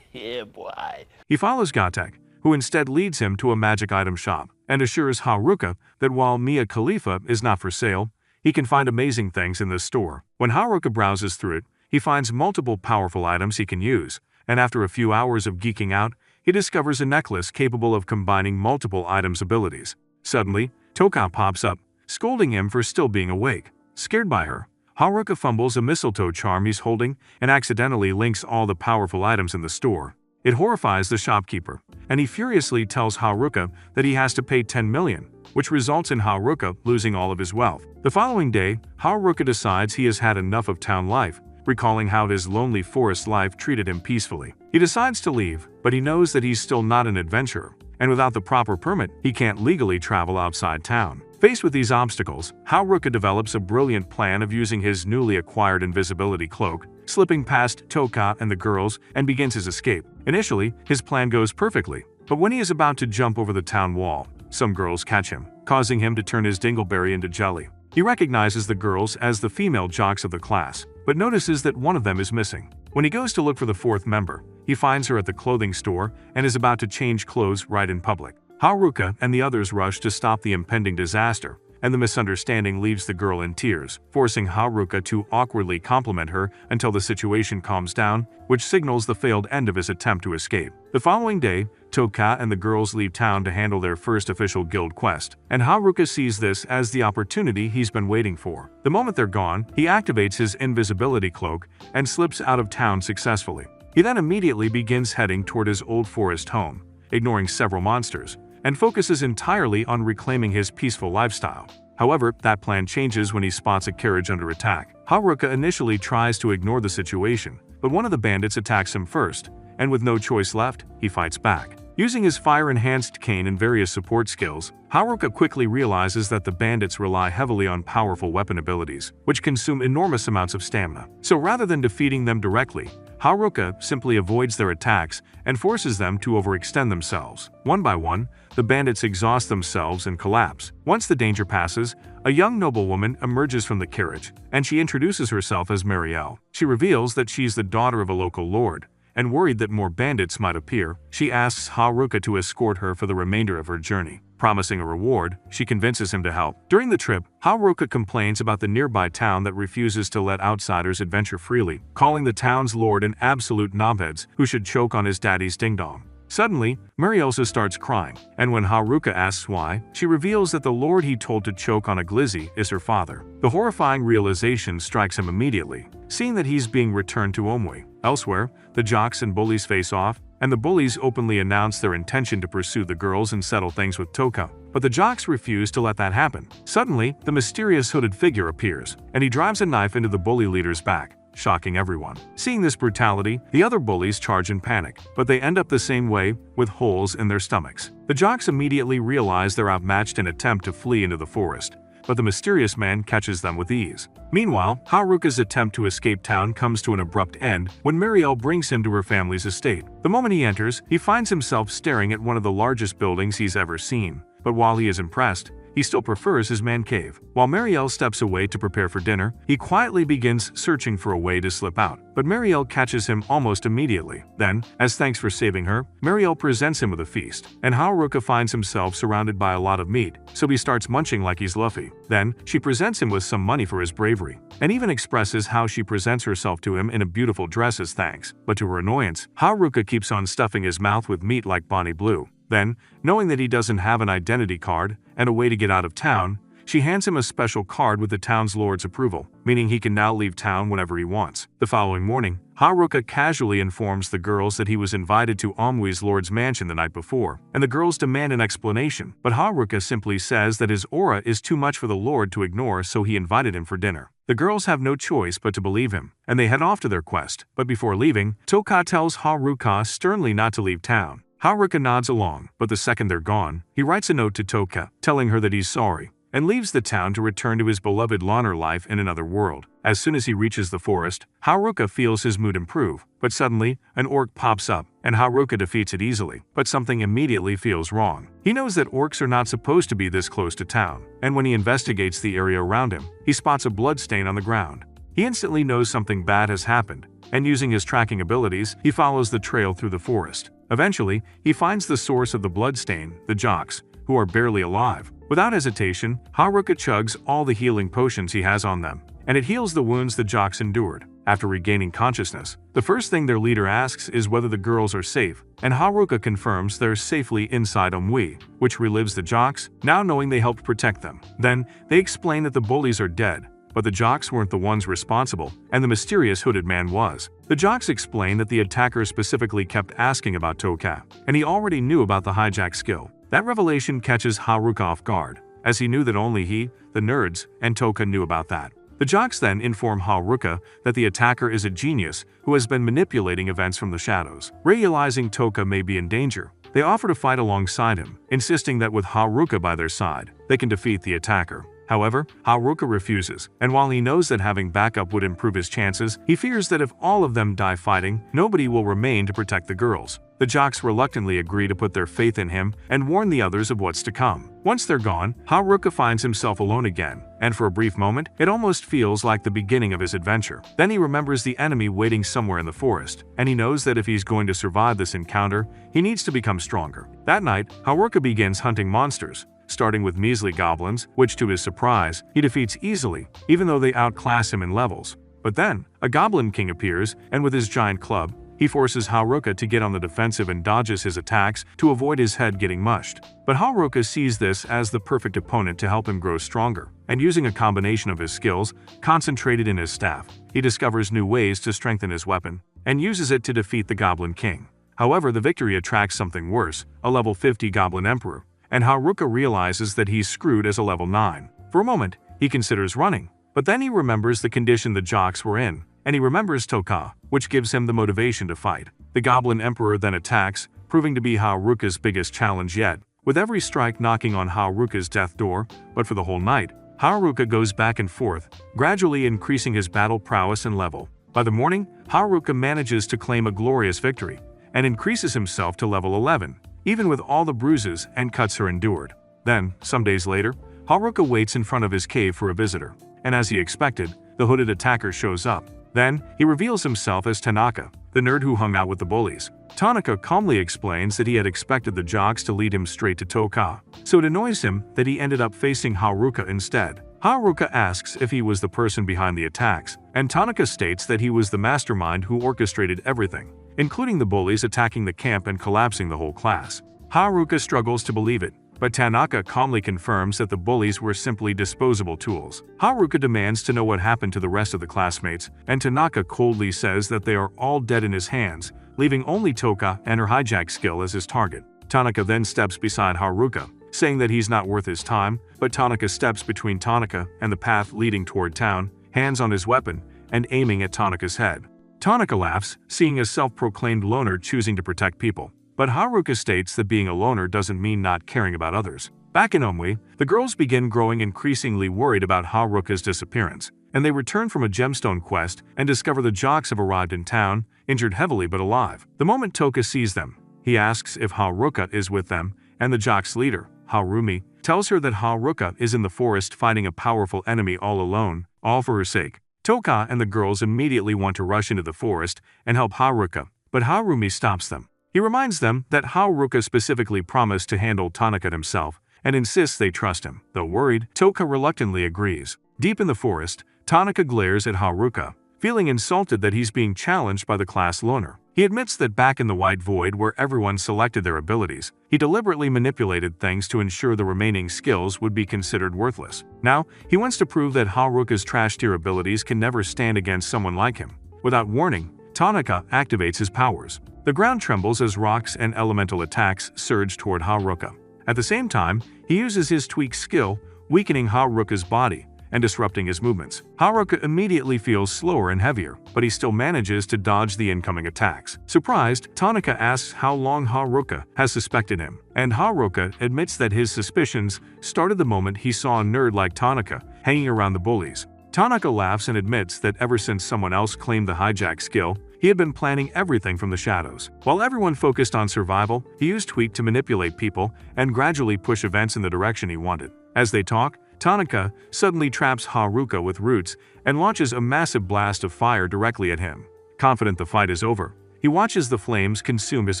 Yeah, boy. He follows Gotek, who instead leads him to a magic item shop, and assures Haruka that while Mia Khalifa is not for sale, he can find amazing things in this store. When Haruka browses through it, he finds multiple powerful items he can use, and after a few hours of geeking out, he discovers a necklace capable of combining multiple items' abilities. Suddenly, Toka pops up, scolding him for still being awake. Scared by her, Haruka fumbles a mistletoe charm he's holding and accidentally links all the powerful items in the store. It horrifies the shopkeeper, and he furiously tells Haruka that he has to pay 10 million, which results in Haruka losing all of his wealth. The following day, Haruka decides he has had enough of town life, recalling how his lonely forest life treated him peacefully. He decides to leave, but he knows that he's still not an adventurer, and without the proper permit, he can't legally travel outside town. Faced with these obstacles, Haruka develops a brilliant plan of using his newly acquired invisibility cloak, slipping past Toka and the girls, and begins his escape. Initially, his plan goes perfectly, but when he is about to jump over the town wall, some girls catch him, causing him to turn his dingleberry into jelly. He recognizes the girls as the female jocks of the class, but notices that one of them is missing. When he goes to look for the fourth member, he finds her at the clothing store and is about to change clothes right in public. Haruka and the others rush to stop the impending disaster, and the misunderstanding leaves the girl in tears, forcing Haruka to awkwardly compliment her until the situation calms down, which signals the failed end of his attempt to escape. The following day, Toka and the girls leave town to handle their first official guild quest, and Haruka sees this as the opportunity he's been waiting for. The moment they're gone, he activates his invisibility cloak and slips out of town successfully. He then immediately begins heading toward his old forest home, ignoring several monsters, and focuses entirely on reclaiming his peaceful lifestyle. However, that plan changes when he spots a carriage under attack. Haruka initially tries to ignore the situation, but one of the bandits attacks him first, and with no choice left, he fights back. Using his fire-enhanced cane and various support skills, Haruka quickly realizes that the bandits rely heavily on powerful weapon abilities, which consume enormous amounts of stamina. So rather than defeating them directly, Haruka simply avoids their attacks and forces them to overextend themselves. One by one, the bandits exhaust themselves and collapse. Once the danger passes, a young noblewoman emerges from the carriage, and she introduces herself as Marielle. She reveals that she's the daughter of a local lord, and worried that more bandits might appear, she asks Haruka to escort her for the remainder of her journey. Promising a reward, she convinces him to help. During the trip, Haruka complains about the nearby town that refuses to let outsiders adventure freely, calling the town's lord an absolute knobheads who should choke on his daddy's ding-dong. Suddenly, Marielsa starts crying, and when Haruka asks why, she reveals that the lord he told to choke on a glizzy is her father. The horrifying realization strikes him immediately, seeing that he's being returned to Omui. Elsewhere, the jocks and bullies face off, and the bullies openly announce their intention to pursue the girls and settle things with Toka. But the jocks refuse to let that happen. Suddenly, the mysterious hooded figure appears, and he drives a knife into the bully leader's back, shocking everyone. Seeing this brutality, the other bullies charge in panic, but they end up the same way, with holes in their stomachs. The jocks immediately realize they're outmatched and attempt to flee into the forest, but the mysterious man catches them with ease. Meanwhile, Haruka's attempt to escape town comes to an abrupt end when Marielle brings him to her family's estate. The moment he enters, he finds himself staring at one of the largest buildings he's ever seen. But while he is impressed, he still prefers his man cave. While Marielle steps away to prepare for dinner, he quietly begins searching for a way to slip out. But Marielle catches him almost immediately. Then, as thanks for saving her, Marielle presents him with a feast, and Haruka finds himself surrounded by a lot of meat, so he starts munching like he's Luffy. Then, she presents him with some money for his bravery, and even expresses how she presents herself to him in a beautiful dress as thanks. But to her annoyance, Haruka keeps on stuffing his mouth with meat like Bonnie Blue. Then, knowing that he doesn't have an identity card and a way to get out of town, she hands him a special card with the town's lord's approval, meaning he can now leave town whenever he wants. The following morning, Haruka casually informs the girls that he was invited to Omui's lord's mansion the night before, and the girls demand an explanation, but Haruka simply says that his aura is too much for the lord to ignore, so he invited him for dinner. The girls have no choice but to believe him, and they head off to their quest. But before leaving, Toka tells Haruka sternly not to leave town. Haruka nods along, but the second they're gone, he writes a note to Toka, telling her that he's sorry, and leaves the town to return to his beloved loner life in another world. As soon as he reaches the forest, Haruka feels his mood improve, but suddenly, an orc pops up, and Haruka defeats it easily, but something immediately feels wrong. He knows that orcs are not supposed to be this close to town, and when he investigates the area around him, he spots a blood stain on the ground. He instantly knows something bad has happened, and using his tracking abilities, he follows the trail through the forest. Eventually, he finds the source of the bloodstain, the jocks, who are barely alive. Without hesitation, Haruka chugs all the healing potions he has on them, and it heals the wounds the jocks endured. After regaining consciousness, the first thing their leader asks is whether the girls are safe, and Haruka confirms they're safely inside Omui, which relives the jocks, now knowing they helped protect them. Then, they explain that the bullies are dead, but the jocks weren't the ones responsible, and the mysterious hooded man was. The jocks explain that the attacker specifically kept asking about Toka, and he already knew about the hijack skill. That revelation catches Haruka off guard, as he knew that only he, the nerds, and Toka knew about that. The jocks then inform Haruka that the attacker is a genius who has been manipulating events from the shadows. Realizing Toka may be in danger, they offer to fight alongside him, insisting that with Haruka by their side, they can defeat the attacker. However, Haruka refuses, and while he knows that having backup would improve his chances, he fears that if all of them die fighting, nobody will remain to protect the girls. The jocks reluctantly agree to put their faith in him and warn the others of what's to come. Once they're gone, Haruka finds himself alone again, and for a brief moment, it almost feels like the beginning of his adventure. Then he remembers the enemy waiting somewhere in the forest, and he knows that if he's going to survive this encounter, he needs to become stronger. That night, Haruka begins hunting monsters, starting with measly goblins, which to his surprise, he defeats easily, even though they outclass him in levels. But then, a goblin king appears, and with his giant club, he forces Haruka to get on the defensive and dodges his attacks to avoid his head getting mushed. But Haruka sees this as the perfect opponent to help him grow stronger, and using a combination of his skills, concentrated in his staff, he discovers new ways to strengthen his weapon, and uses it to defeat the Goblin King. However, the victory attracts something worse, a level 50 Goblin Emperor, and Haruka realizes that he's screwed as a level 9. For a moment, he considers running, but then he remembers the condition the jocks were in, and he remembers Toka, which gives him the motivation to fight. The Goblin Emperor then attacks, proving to be Haruka's biggest challenge yet, with every strike knocking on Haruka's death door. But for the whole night, Haruka goes back and forth, gradually increasing his battle prowess and level. By the morning, Haruka manages to claim a glorious victory, and increases himself to level 11, even with all the bruises and cuts her endured. Then, some days later, Haruka waits in front of his cave for a visitor, and as he expected, the hooded attacker shows up. Then, he reveals himself as Tanaka, the nerd who hung out with the bullies. Tanaka calmly explains that he had expected the jocks to lead him straight to Toka, so it annoys him that he ended up facing Haruka instead. Haruka asks if he was the person behind the attacks, and Tanaka states that he was the mastermind who orchestrated everything, including the bullies attacking the camp and collapsing the whole class. Haruka struggles to believe it, but Tanaka calmly confirms that the bullies were simply disposable tools. Haruka demands to know what happened to the rest of the classmates, and Tanaka coldly says that they are all dead in his hands, leaving only Toka and her hijack skill as his target. Tanaka then steps beside Haruka, saying that he's not worth his time, but Tanaka steps between Tanaka and the path leading toward town, hands on his weapon, and aiming at Tanaka's head. Tanaka laughs, seeing a self-proclaimed loner choosing to protect people. But Haruka states that being a loner doesn't mean not caring about others. Back in Omwi, the girls begin growing increasingly worried about Haruka's disappearance, and they return from a gemstone quest and discover the jocks have arrived in town, injured heavily but alive. The moment Toka sees them, he asks if Haruka is with them, and the jocks' leader, Harumi, tells her that Haruka is in the forest fighting a powerful enemy all alone, all for her sake. Toka and the girls immediately want to rush into the forest and help Haruka, but Harumi stops them. He reminds them that Haruka specifically promised to handle Tanaka himself, and insists they trust him. Though worried, Toka reluctantly agrees. Deep in the forest, Tanaka glares at Haruka, feeling insulted that he's being challenged by the class loner. He admits that back in the White Void where everyone selected their abilities, he deliberately manipulated things to ensure the remaining skills would be considered worthless. Now, he wants to prove that Haruka's trash-tier abilities can never stand against someone like him. Without warning, Tanaka activates his powers. The ground trembles as rocks and elemental attacks surge toward Haruka. At the same time, he uses his tweak skill, weakening Haruka's body and disrupting his movements. Haruka immediately feels slower and heavier, but he still manages to dodge the incoming attacks. Surprised, Tanaka asks how long Haruka has suspected him, and Haruka admits that his suspicions started the moment he saw a nerd like Tanaka hanging around the bullies. Tanaka laughs and admits that ever since someone else claimed the hijack skill, he had been planning everything from the shadows. While everyone focused on survival, he used tweak to manipulate people and gradually push events in the direction he wanted. As they talk, Tanaka suddenly traps Haruka with roots and launches a massive blast of fire directly at him. Confident the fight is over, he watches the flames consume his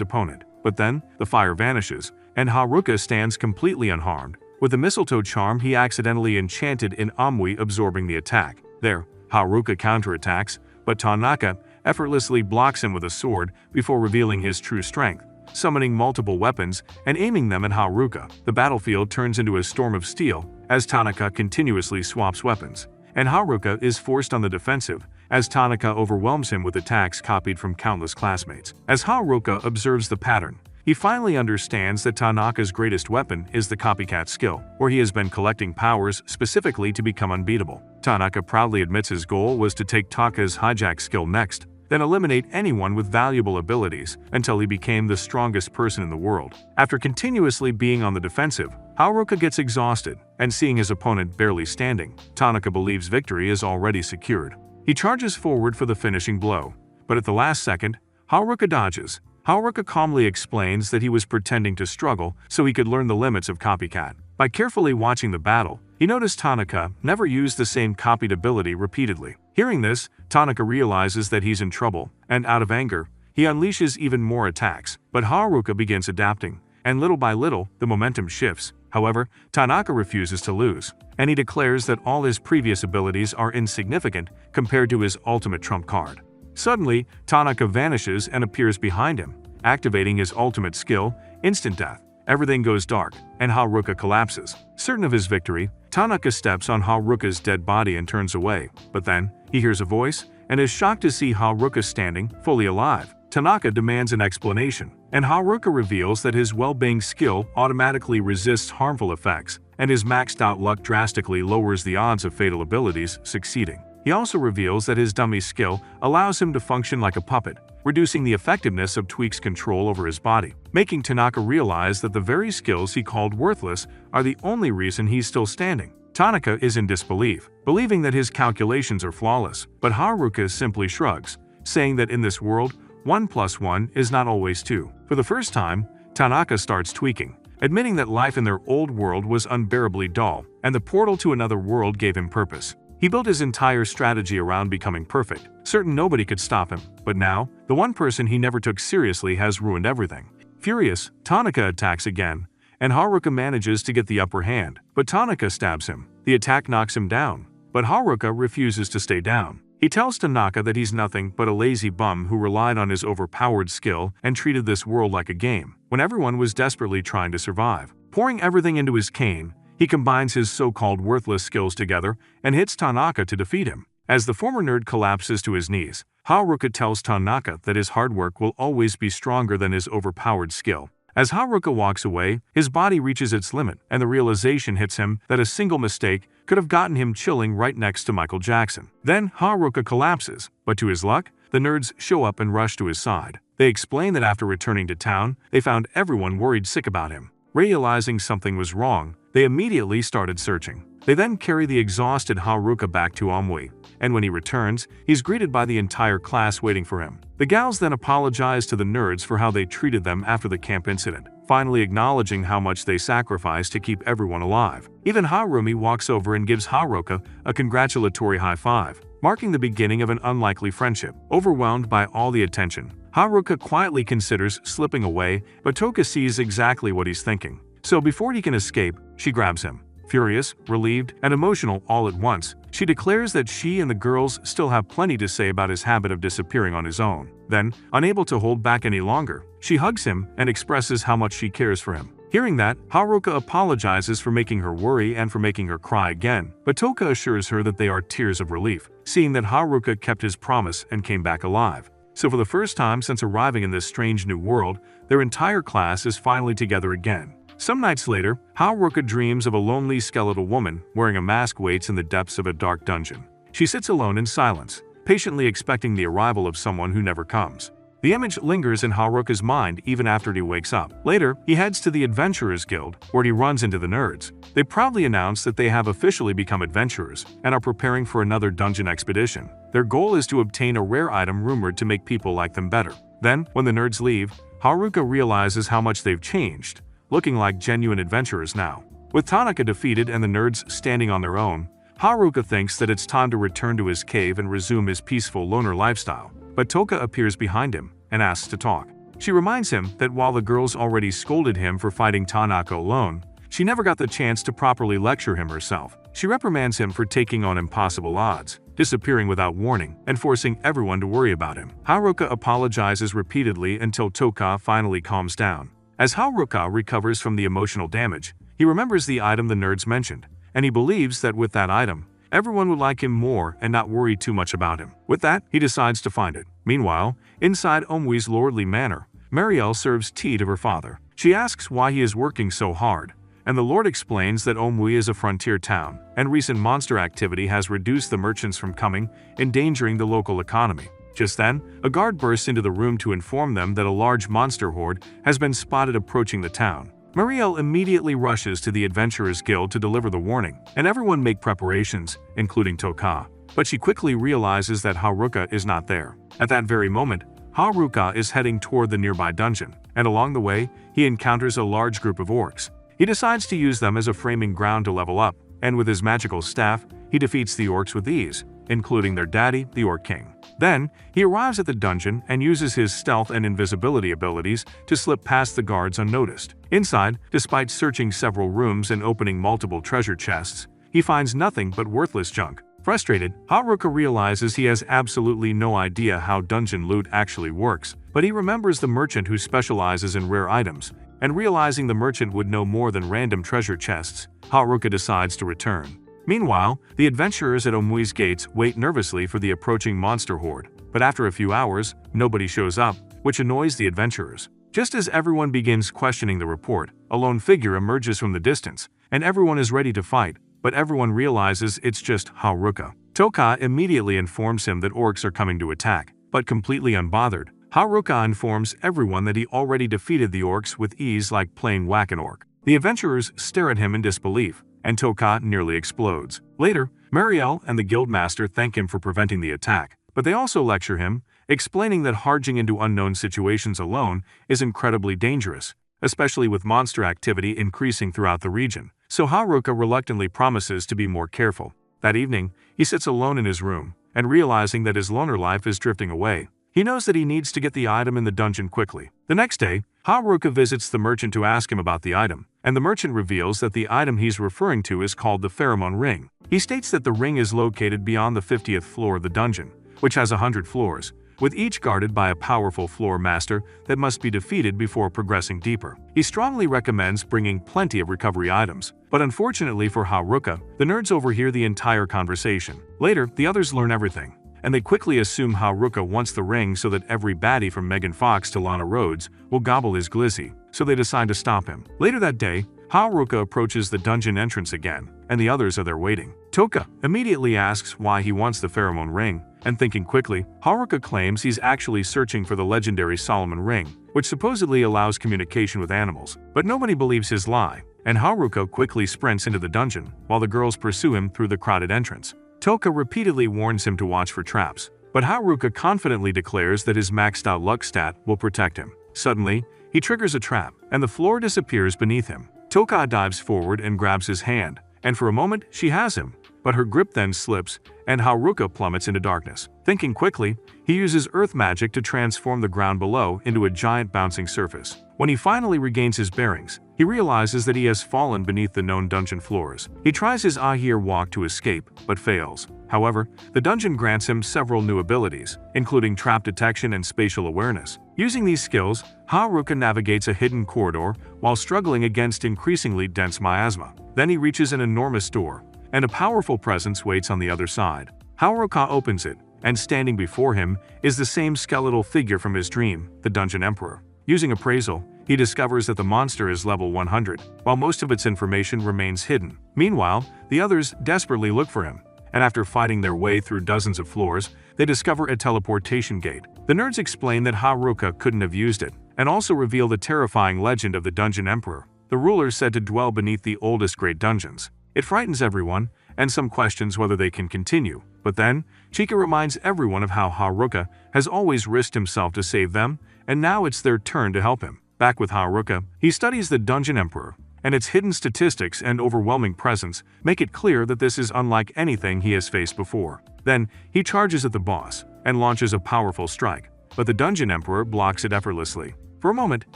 opponent. But then, the fire vanishes, and Haruka stands completely unharmed. With the mistletoe charm he accidentally enchanted in Omwi absorbing the attack. There, Haruka counterattacks, but Tanaka effortlessly blocks him with a sword before revealing his true strength, summoning multiple weapons and aiming them at Haruka. The battlefield turns into a storm of steel as Tanaka continuously swaps weapons, and Haruka is forced on the defensive as Tanaka overwhelms him with attacks copied from countless classmates. As Haruka observes the pattern, he finally understands that Tanaka's greatest weapon is the copycat skill, where he has been collecting powers specifically to become unbeatable. Tanaka proudly admits his goal was to take Taka's hijack skill next, then eliminate anyone with valuable abilities until he became the strongest person in the world. After continuously being on the defensive, Haruka gets exhausted, and seeing his opponent barely standing, Tanaka believes victory is already secured. He charges forward for the finishing blow, but at the last second, Haruka dodges. Haruka calmly explains that he was pretending to struggle so he could learn the limits of copycat. By carefully watching the battle, he noticed Tanaka never used the same copied ability repeatedly. Hearing this, Tanaka realizes that he's in trouble, and out of anger, he unleashes even more attacks. But Haruka begins adapting, and little by little, the momentum shifts. However, Tanaka refuses to lose, and he declares that all his previous abilities are insignificant compared to his ultimate trump card. Suddenly, Tanaka vanishes and appears behind him, activating his ultimate skill, Instant Death. Everything goes dark, and Haruka collapses. Certain of his victory, Tanaka steps on Haruka's dead body and turns away, but then, he hears a voice, and is shocked to see Haruka standing, fully alive. Tanaka demands an explanation, and Haruka reveals that his well-being skill automatically resists harmful effects, and his maxed-out luck drastically lowers the odds of fatal abilities succeeding. He also reveals that his dummy skill allows him to function like a puppet, reducing the effectiveness of Tweak's control over his body, making Tanaka realize that the very skills he called worthless are the only reason he's still standing. Tanaka is in disbelief, believing that his calculations are flawless, but Haruka simply shrugs, saying that in this world, 1 + 1 is not always 2. For the first time, Tanaka starts tweaking, admitting that life in their old world was unbearably dull, and the portal to another world gave him purpose. He built his entire strategy around becoming perfect, certain nobody could stop him, but now, the one person he never took seriously has ruined everything. Furious, Tanaka attacks again, and Haruka manages to get the upper hand, but Tanaka stabs him. The attack knocks him down, but Haruka refuses to stay down. He tells Tanaka that he's nothing but a lazy bum who relied on his overpowered skill and treated this world like a game, when everyone was desperately trying to survive. Pouring everything into his cane, he combines his so-called worthless skills together and hits Tanaka to defeat him. As the former nerd collapses to his knees, Haruka tells Tanaka that his hard work will always be stronger than his overpowered skill. As Haruka walks away, his body reaches its limit, and the realization hits him that a single mistake could have gotten him chilling right next to Michael Jackson. Then Haruka collapses, but to his luck, the nerds show up and rush to his side. They explain that after returning to town, they found everyone worried sick about him. Realizing something was wrong, they immediately started searching. They then carry the exhausted Haruka back to Omui, and when he returns, he's greeted by the entire class waiting for him. The gals then apologize to the nerds for how they treated them after the camp incident, finally acknowledging how much they sacrificed to keep everyone alive. Even Harumi walks over and gives Haruka a congratulatory high five, marking the beginning of an unlikely friendship. Overwhelmed by all the attention, Haruka quietly considers slipping away, but Toka sees exactly what he's thinking. So before he can escape, she grabs him. Furious, relieved, and emotional all at once, she declares that she and the girls still have plenty to say about his habit of disappearing on his own. Then, unable to hold back any longer, she hugs him and expresses how much she cares for him. Hearing that, Haruka apologizes for making her worry and for making her cry again, but Toka assures her that they are tears of relief, seeing that Haruka kept his promise and came back alive. So for the first time since arriving in this strange new world, their entire class is finally together again. Some nights later, Haruka dreams of a lonely skeletal woman wearing a mask waits in the depths of a dark dungeon. She sits alone in silence, patiently expecting the arrival of someone who never comes. The image lingers in Haruka's mind even after he wakes up. Later, he heads to the Adventurers Guild, where he runs into the nerds. They proudly announce that they have officially become adventurers and are preparing for another dungeon expedition. Their goal is to obtain a rare item rumored to make people like them better. Then, when the nerds leave, Haruka realizes how much they've changed, looking like genuine adventurers now. With Tanaka defeated and the nerds standing on their own, Haruka thinks that it's time to return to his cave and resume his peaceful loner lifestyle. But Toka appears behind him and asks to talk. She reminds him that while the girls already scolded him for fighting Tanaka alone, she never got the chance to properly lecture him herself. She reprimands him for taking on impossible odds, disappearing without warning, and forcing everyone to worry about him. Haruka apologizes repeatedly until Toka finally calms down. As Haruka recovers from the emotional damage, he remembers the item the nerds mentioned, and he believes that with that item, everyone would like him more and not worry too much about him. With that, he decides to find it. Meanwhile, inside Omui's lordly manor, Marielle serves tea to her father. She asks why he is working so hard, and the lord explains that Omui is a frontier town, and recent monster activity has reduced the merchants from coming, endangering the local economy. Just then, a guard bursts into the room to inform them that a large monster horde has been spotted approaching the town. Marielle immediately rushes to the Adventurers Guild to deliver the warning, and everyone make preparations, including Toka. But she quickly realizes that Haruka is not there. At that very moment, Haruka is heading toward the nearby dungeon, and along the way, he encounters a large group of orcs. He decides to use them as a framing ground to level up, and with his magical staff, he defeats the orcs with ease, including their daddy, the Orc King. Then, he arrives at the dungeon and uses his stealth and invisibility abilities to slip past the guards unnoticed. Inside, despite searching several rooms and opening multiple treasure chests, he finds nothing but worthless junk. Frustrated, Haruka realizes he has absolutely no idea how dungeon loot actually works, but he remembers the merchant who specializes in rare items, and realizing the merchant would know more than random treasure chests, Haruka decides to return. Meanwhile, the adventurers at Omui's gates wait nervously for the approaching monster horde, but after a few hours, nobody shows up, which annoys the adventurers. Just as everyone begins questioning the report, a lone figure emerges from the distance, and everyone is ready to fight, but everyone realizes it's just Haruka. Toka immediately informs him that orcs are coming to attack, but completely unbothered, Haruka informs everyone that he already defeated the orcs with ease like playing whack-a-orc. The adventurers stare at him in disbelief, and Toka nearly explodes. Later, Marielle and the guildmaster thank him for preventing the attack, but they also lecture him, explaining that harging into unknown situations alone is incredibly dangerous, especially with monster activity increasing throughout the region. So Haruka reluctantly promises to be more careful. That evening, he sits alone in his room, and realizing that his loner life is drifting away, he knows that he needs to get the item in the dungeon quickly. The next day, Haruka visits the merchant to ask him about the item, and the merchant reveals that the item he's referring to is called the Pheromone Ring. He states that the ring is located beyond the 50th floor of the dungeon, which has 100 floors, with each guarded by a powerful floor master that must be defeated before progressing deeper. He strongly recommends bringing plenty of recovery items, but unfortunately for Haruka, the nerds overhear the entire conversation. Later, the others learn everything, and they quickly assume Haruka wants the ring so that every baddie from Megan Fox to Lana Rhodes will gobble his glizzy, so they decide to stop him. Later that day, Haruka approaches the dungeon entrance again, and the others are there waiting. Toka immediately asks why he wants the Pheromone Ring, and thinking quickly, Haruka claims he's actually searching for the legendary Solomon Ring, which supposedly allows communication with animals. But nobody believes his lie, and Haruka quickly sprints into the dungeon, while the girls pursue him through the crowded entrance. Toka repeatedly warns him to watch for traps, but Haruka confidently declares that his maxed-out luck stat will protect him. Suddenly, he triggers a trap, and the floor disappears beneath him. Toka dives forward and grabs his hand, and for a moment she has him, but her grip then slips, and Haruka plummets into darkness. Thinking quickly, he uses earth magic to transform the ground below into a giant bouncing surface. When he finally regains his bearings, he realizes that he has fallen beneath the known dungeon floors. He tries his Ahir walk to escape, but fails. However, the dungeon grants him several new abilities, including trap detection and spatial awareness. Using these skills, Haruka navigates a hidden corridor while struggling against increasingly dense miasma. Then he reaches an enormous door, and a powerful presence waits on the other side. Haruka opens it, and standing before him is the same skeletal figure from his dream, the Dungeon Emperor. Using appraisal, he discovers that the monster is level 100, while most of its information remains hidden. Meanwhile, the others desperately look for him, and after fighting their way through dozens of floors, they discover a teleportation gate. The nerds explain that Haruka couldn't have used it, and also reveal the terrifying legend of the Dungeon Emperor, the ruler said to dwell beneath the oldest great dungeons. It frightens everyone, and some questions whether they can continue. But then, Chika reminds everyone of how Haruka has always risked himself to save them, and now it's their turn to help him. Back with Haruka, he studies the Dungeon Emperor, and its hidden statistics and overwhelming presence make it clear that this is unlike anything he has faced before. Then, he charges at the boss, and launches a powerful strike, but the Dungeon Emperor blocks it effortlessly. For a moment,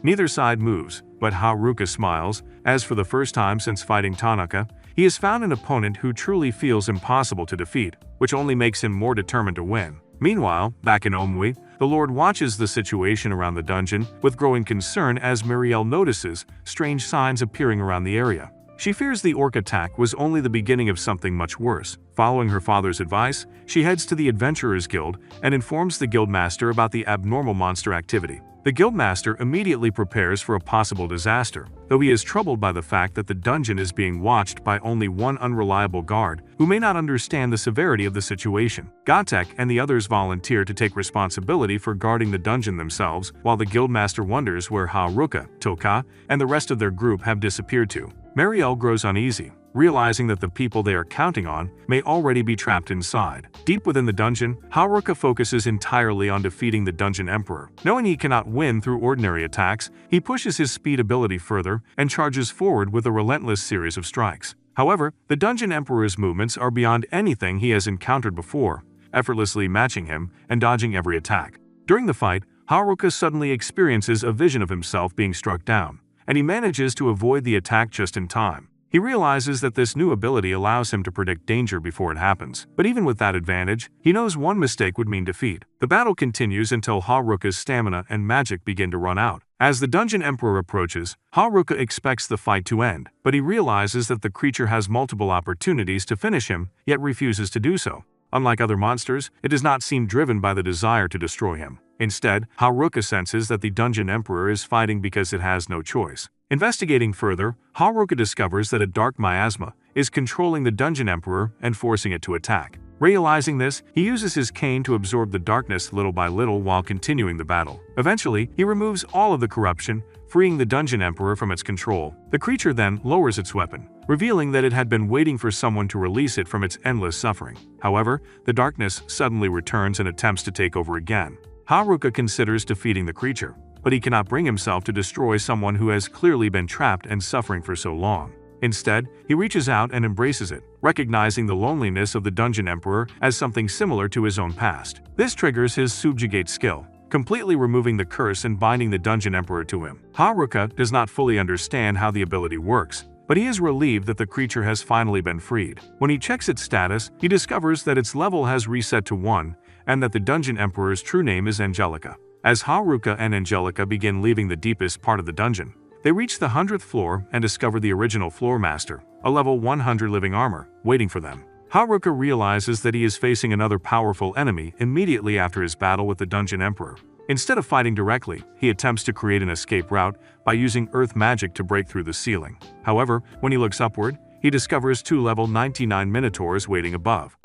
neither side moves, but Haruka smiles, as for the first time since fighting Tanaka, he has found an opponent who truly feels impossible to defeat, which only makes him more determined to win. Meanwhile, back in Omui, the Lord watches the situation around the dungeon with growing concern as Miriel notices strange signs appearing around the area. She fears the orc attack was only the beginning of something much worse. Following her father's advice, she heads to the Adventurers Guild and informs the guildmaster about the abnormal monster activity. The guildmaster immediately prepares for a possible disaster, though he is troubled by the fact that the dungeon is being watched by only one unreliable guard who may not understand the severity of the situation. Gotek and the others volunteer to take responsibility for guarding the dungeon themselves, while the guildmaster wonders where Haruka, Toka, and the rest of their group have disappeared to. Miriel grows uneasy, realizing that the people they are counting on may already be trapped inside. Deep within the dungeon, Haruka focuses entirely on defeating the Dungeon Emperor. Knowing he cannot win through ordinary attacks, he pushes his speed ability further and charges forward with a relentless series of strikes. However, the Dungeon Emperor's movements are beyond anything he has encountered before, effortlessly matching him and dodging every attack. During the fight, Haruka suddenly experiences a vision of himself being struck down, and he manages to avoid the attack just in time. He realizes that this new ability allows him to predict danger before it happens, but even with that advantage, he knows one mistake would mean defeat. The battle continues until Haruka's stamina and magic begin to run out. As the Dungeon Emperor approaches, Haruka expects the fight to end, but he realizes that the creature has multiple opportunities to finish him, yet refuses to do so. Unlike other monsters, it does not seem driven by the desire to destroy him. Instead, Haruka senses that the Dungeon Emperor is fighting because it has no choice. Investigating further, Haruka discovers that a dark miasma is controlling the Dungeon Emperor and forcing it to attack. Realizing this, he uses his cane to absorb the darkness little by little while continuing the battle. Eventually, he removes all of the corruption, freeing the Dungeon Emperor from its control. The creature then lowers its weapon, revealing that it had been waiting for someone to release it from its endless suffering. However, the darkness suddenly returns and attempts to take over again. Haruka considers defeating the creature, but he cannot bring himself to destroy someone who has clearly been trapped and suffering for so long. Instead, he reaches out and embraces it, recognizing the loneliness of the Dungeon Emperor as something similar to his own past. This triggers his subjugate skill, completely removing the curse and binding the Dungeon Emperor to him. Haruka does not fully understand how the ability works, but he is relieved that the creature has finally been freed. When he checks its status, he discovers that its level has reset to 1, and that the Dungeon Emperor's true name is Angelica. As Haruka and Angelica begin leaving the deepest part of the dungeon, they reach the 100th floor and discover the original floor master, a level 100 living armor, waiting for them. Haruka realizes that he is facing another powerful enemy immediately after his battle with the Dungeon Emperor. Instead of fighting directly, he attempts to create an escape route by using earth magic to break through the ceiling. However, when he looks upward, he discovers 2 level 99 minotaurs waiting above.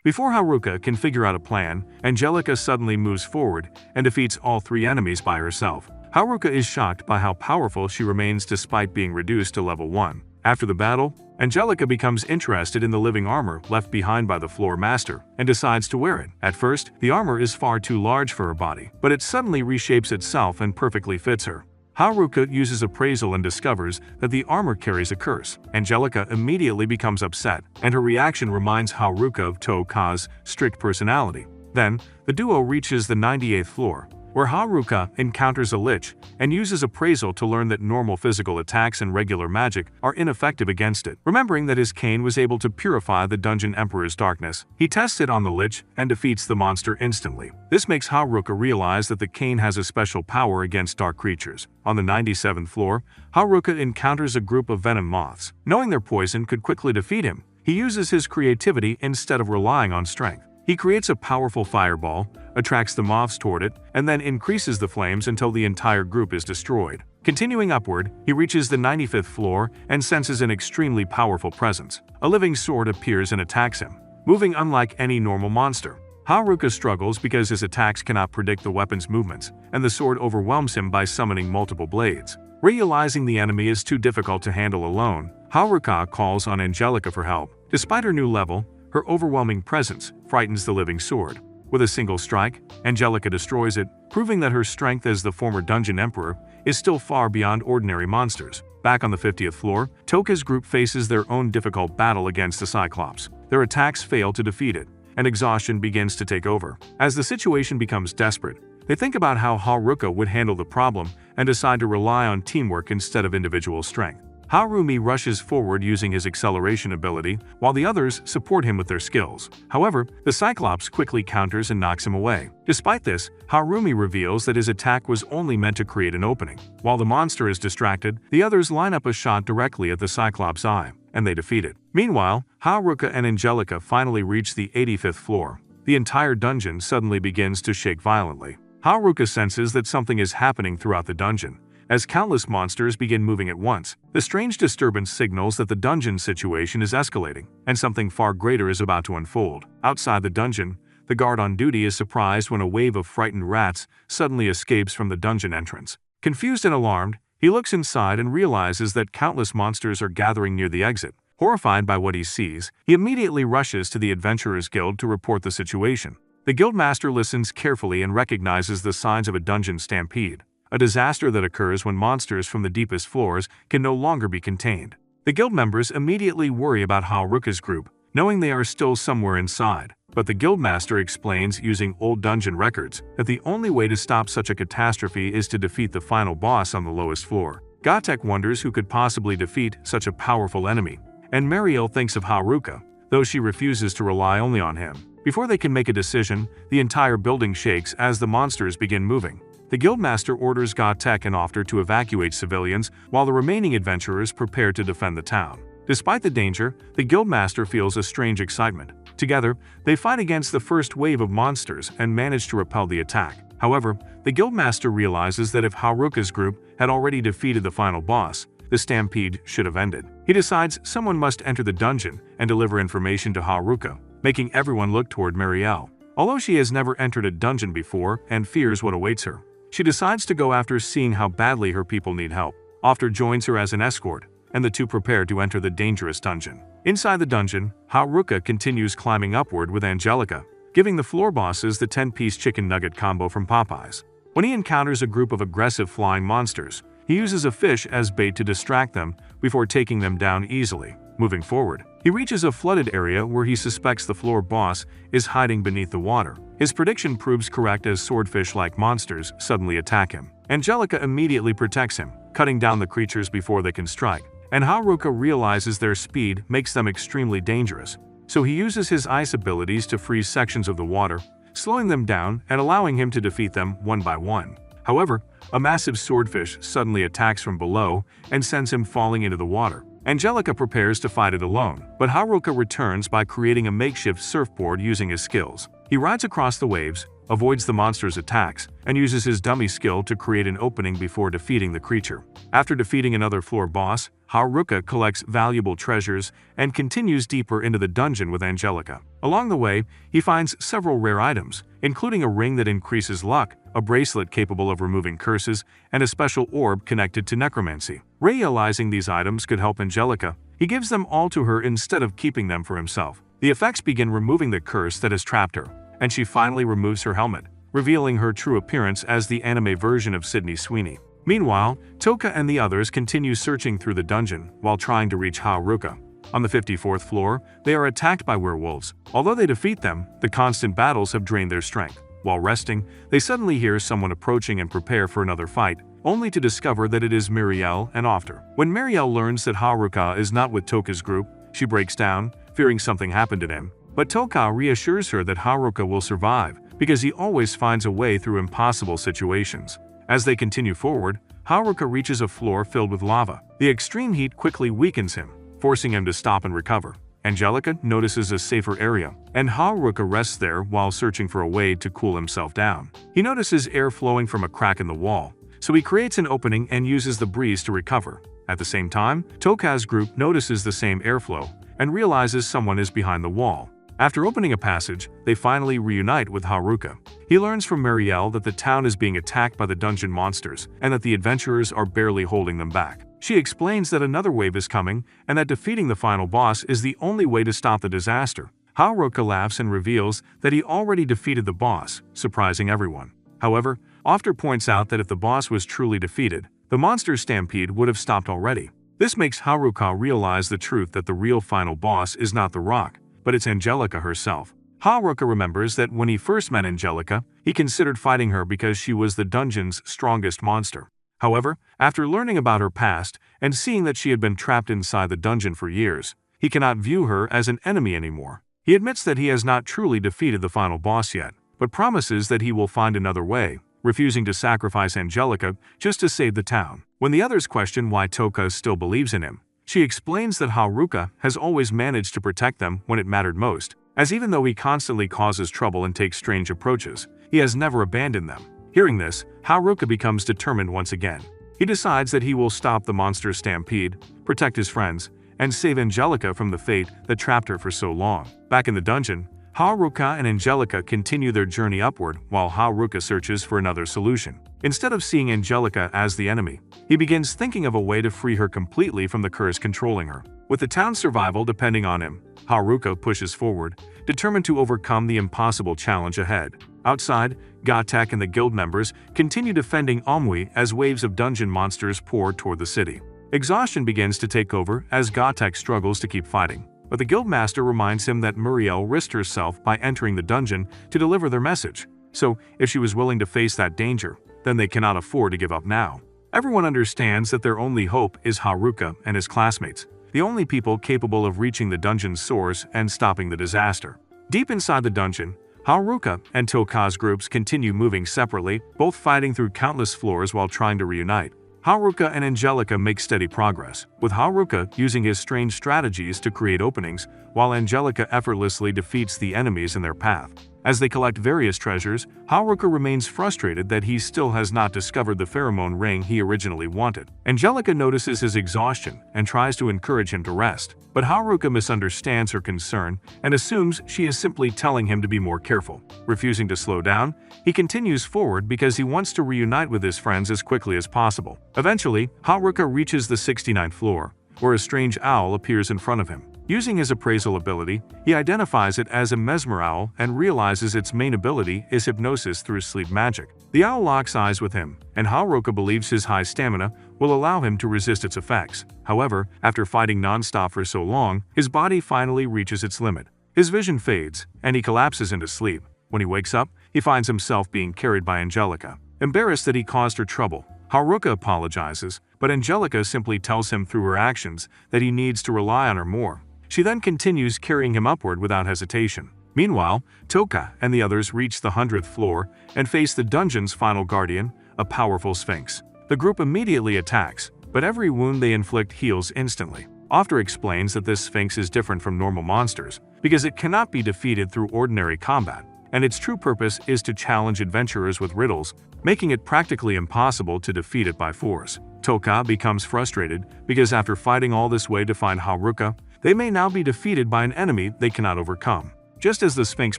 Before Haruka can figure out a plan, Angelica suddenly moves forward and defeats all 3 enemies by herself. Haruka is shocked by how powerful she remains despite being reduced to level 1. After the battle, Angelica becomes interested in the living armor left behind by the floor master and decides to wear it. At first, the armor is far too large for her body, but it suddenly reshapes itself and perfectly fits her. Haruka uses appraisal and discovers that the armor carries a curse. Angelica immediately becomes upset, and her reaction reminds Haruka of Toka's strict personality. Then, the duo reaches the 98th floor, where Haruka encounters a lich and uses appraisal to learn that normal physical attacks and regular magic are ineffective against it. Remembering that his cane was able to purify the Dungeon Emperor's darkness, he tests it on the lich and defeats the monster instantly. This makes Haruka realize that the cane has a special power against dark creatures. On the 97th floor, Haruka encounters a group of venom moths. Knowing their poison could quickly defeat him, he uses his creativity instead of relying on strength. He creates a powerful fireball, attracts the moths toward it, and then increases the flames until the entire group is destroyed. Continuing upward, he reaches the 95th floor and senses an extremely powerful presence. A living sword appears and attacks him, moving unlike any normal monster. Haruka struggles because his attacks cannot predict the weapon's movements, and the sword overwhelms him by summoning multiple blades. Realizing the enemy is too difficult to handle alone, Haruka calls on Angelica for help. Despite her new level, her overwhelming presence frightens the living sword. With a single strike, Angelica destroys it, proving that her strength as the former Dungeon Emperor is still far beyond ordinary monsters. Back on the 50th floor, Toka's group faces their own difficult battle against the Cyclops. Their attacks fail to defeat it, and exhaustion begins to take over. As the situation becomes desperate, they think about how Haruka would handle the problem and decide to rely on teamwork instead of individual strength. Harumi rushes forward using his acceleration ability, while the others support him with their skills. However, the Cyclops quickly counters and knocks him away. Despite this, Harumi reveals that his attack was only meant to create an opening. While the monster is distracted, the others line up a shot directly at the Cyclops' eye, and they defeat it. Meanwhile, Haruka and Angelica finally reach the 85th floor. The entire dungeon suddenly begins to shake violently. Haruka senses that something is happening throughout the dungeon, as countless monsters begin moving at once. The strange disturbance signals that the dungeon situation is escalating, and something far greater is about to unfold. Outside the dungeon, the guard on duty is surprised when a wave of frightened rats suddenly escapes from the dungeon entrance. Confused and alarmed, he looks inside and realizes that countless monsters are gathering near the exit. Horrified by what he sees, he immediately rushes to the Adventurers Guild to report the situation. The guildmaster listens carefully and recognizes the signs of a dungeon stampede, a disaster that occurs when monsters from the deepest floors can no longer be contained. The guild members immediately worry about Haruka's group, knowing they are still somewhere inside. But the guildmaster explains using old dungeon records that the only way to stop such a catastrophe is to defeat the final boss on the lowest floor. Gotek wonders who could possibly defeat such a powerful enemy, and Mariel thinks of Haruka, though she refuses to rely only on him. Before they can make a decision, the entire building shakes as the monsters begin moving. The guildmaster orders Gotek and Ofter to evacuate civilians while the remaining adventurers prepare to defend the town. Despite the danger, the guildmaster feels a strange excitement. Together, they fight against the first wave of monsters and manage to repel the attack. However, the guildmaster realizes that if Haruka's group had already defeated the final boss, the stampede should have ended. He decides someone must enter the dungeon and deliver information to Haruka, making everyone look toward Mariel. Although she has never entered a dungeon before and fears what awaits her, she decides to go after seeing how badly her people need help. Ofter joins her as an escort, and the two prepare to enter the dangerous dungeon. Inside the dungeon, Haruka continues climbing upward with Angelica, giving the floor bosses the 10-piece chicken nugget combo from Popeyes. When he encounters a group of aggressive flying monsters, he uses a fish as bait to distract them before taking them down easily. Moving forward, he reaches a flooded area where he suspects the floor boss is hiding beneath the water. His prediction proves correct as swordfish-like monsters suddenly attack him. Angelica immediately protects him, cutting down the creatures before they can strike, and Haruka realizes their speed makes them extremely dangerous, so he uses his ice abilities to freeze sections of the water, slowing them down and allowing him to defeat them one by one. However, a massive swordfish suddenly attacks from below and sends him falling into the water. Angelica prepares to fight it alone, but Haruka returns by creating a makeshift surfboard using his skills. He rides across the waves, avoids the monster's attacks, and uses his dummy skill to create an opening before defeating the creature. After defeating another floor boss, Haruka collects valuable treasures and continues deeper into the dungeon with Angelica. Along the way, he finds several rare items, including a ring that increases luck, a bracelet capable of removing curses, and a special orb connected to necromancy. Realizing these items could help Angelica, he gives them all to her instead of keeping them for himself. The effects begin removing the curse that has trapped her, and she finally removes her helmet, revealing her true appearance as the anime version of Sydney Sweeney. Meanwhile, Toka and the others continue searching through the dungeon while trying to reach Haruka. On the 54th floor, they are attacked by werewolves. Although they defeat them, the constant battles have drained their strength. While resting, they suddenly hear someone approaching and prepare for another fight, only to discover that it is Muriel and Ofter. When Muriel learns that Haruka is not with Toka's group, she breaks down, fearing something happened to him. But Toka reassures her that Haruka will survive because he always finds a way through impossible situations. As they continue forward, Haruka reaches a floor filled with lava. The extreme heat quickly weakens him, forcing him to stop and recover. Angelica notices a safer area, and Haruka rests there while searching for a way to cool himself down. He notices air flowing from a crack in the wall, so he creates an opening and uses the breeze to recover. At the same time, Toka's group notices the same airflow and realizes someone is behind the wall. After opening a passage, they finally reunite with Haruka. He learns from Muriel that the town is being attacked by the dungeon monsters and that the adventurers are barely holding them back. She explains that another wave is coming and that defeating the final boss is the only way to stop the disaster. Haruka laughs and reveals that he already defeated the boss, surprising everyone. However, Ofter points out that if the boss was truly defeated, the monster stampede would have stopped already. This makes Haruka realize the truth that the real final boss is not the rock, but it's Angelica herself. Haruka remembers that when he first met Angelica, he considered fighting her because she was the dungeon's strongest monster. However, after learning about her past and seeing that she had been trapped inside the dungeon for years, he cannot view her as an enemy anymore. He admits that he has not truly defeated the final boss yet, but promises that he will find another way, refusing to sacrifice Angelica just to save the town. When the others question why Toka still believes in him, she explains that Haruka has always managed to protect them when it mattered most, as even though he constantly causes trouble and takes strange approaches, he has never abandoned them. Hearing this, Haruka becomes determined once again. He decides that he will stop the monster stampede, protect his friends, and save Angelica from the fate that trapped her for so long. Back in the dungeon, Haruka and Angelica continue their journey upward while Haruka searches for another solution. Instead of seeing Angelica as the enemy, he begins thinking of a way to free her completely from the curse controlling her. With the town's survival depending on him, Haruka pushes forward, determined to overcome the impossible challenge ahead. Outside, Gotek and the guild members continue defending Omui as waves of dungeon monsters pour toward the city. Exhaustion begins to take over as Gotek struggles to keep fighting, but the guildmaster reminds him that Muriel risked herself by entering the dungeon to deliver their message. So, if she was willing to face that danger, then they cannot afford to give up now. Everyone understands that their only hope is Haruka and his classmates, the only people capable of reaching the dungeon's source and stopping the disaster. Deep inside the dungeon, Haruka and Toka's groups continue moving separately, both fighting through countless floors while trying to reunite. Haruka and Angelica make steady progress, with Haruka using his strange strategies to create openings, while Angelica effortlessly defeats the enemies in their path. As they collect various treasures, Haruka remains frustrated that he still has not discovered the pheromone ring he originally wanted. Angelica notices his exhaustion and tries to encourage him to rest, but Haruka misunderstands her concern and assumes she is simply telling him to be more careful. Refusing to slow down, he continues forward because he wants to reunite with his friends as quickly as possible. Eventually, Haruka reaches the 69th floor, where a strange owl appears in front of him. Using his appraisal ability, he identifies it as a mesmer owl and realizes its main ability is hypnosis through sleep magic. The owl locks eyes with him, and Haruka believes his high stamina will allow him to resist its effects. However, after fighting non-stop for so long, his body finally reaches its limit. His vision fades, and he collapses into sleep. When he wakes up, he finds himself being carried by Angelica. Embarrassed that he caused her trouble, Haruka apologizes, but Angelica simply tells him through her actions that he needs to rely on her more. She then continues carrying him upward without hesitation. Meanwhile, Toka and the others reach the 100th floor and face the dungeon's final guardian, a powerful sphinx. The group immediately attacks, but every wound they inflict heals instantly. Ofter explains that this sphinx is different from normal monsters because it cannot be defeated through ordinary combat. and its true purpose is to challenge adventurers with riddles, making it practically impossible to defeat it by force. Toka becomes frustrated because after fighting all this way to find Haruka, they may now be defeated by an enemy they cannot overcome. Just as the Sphinx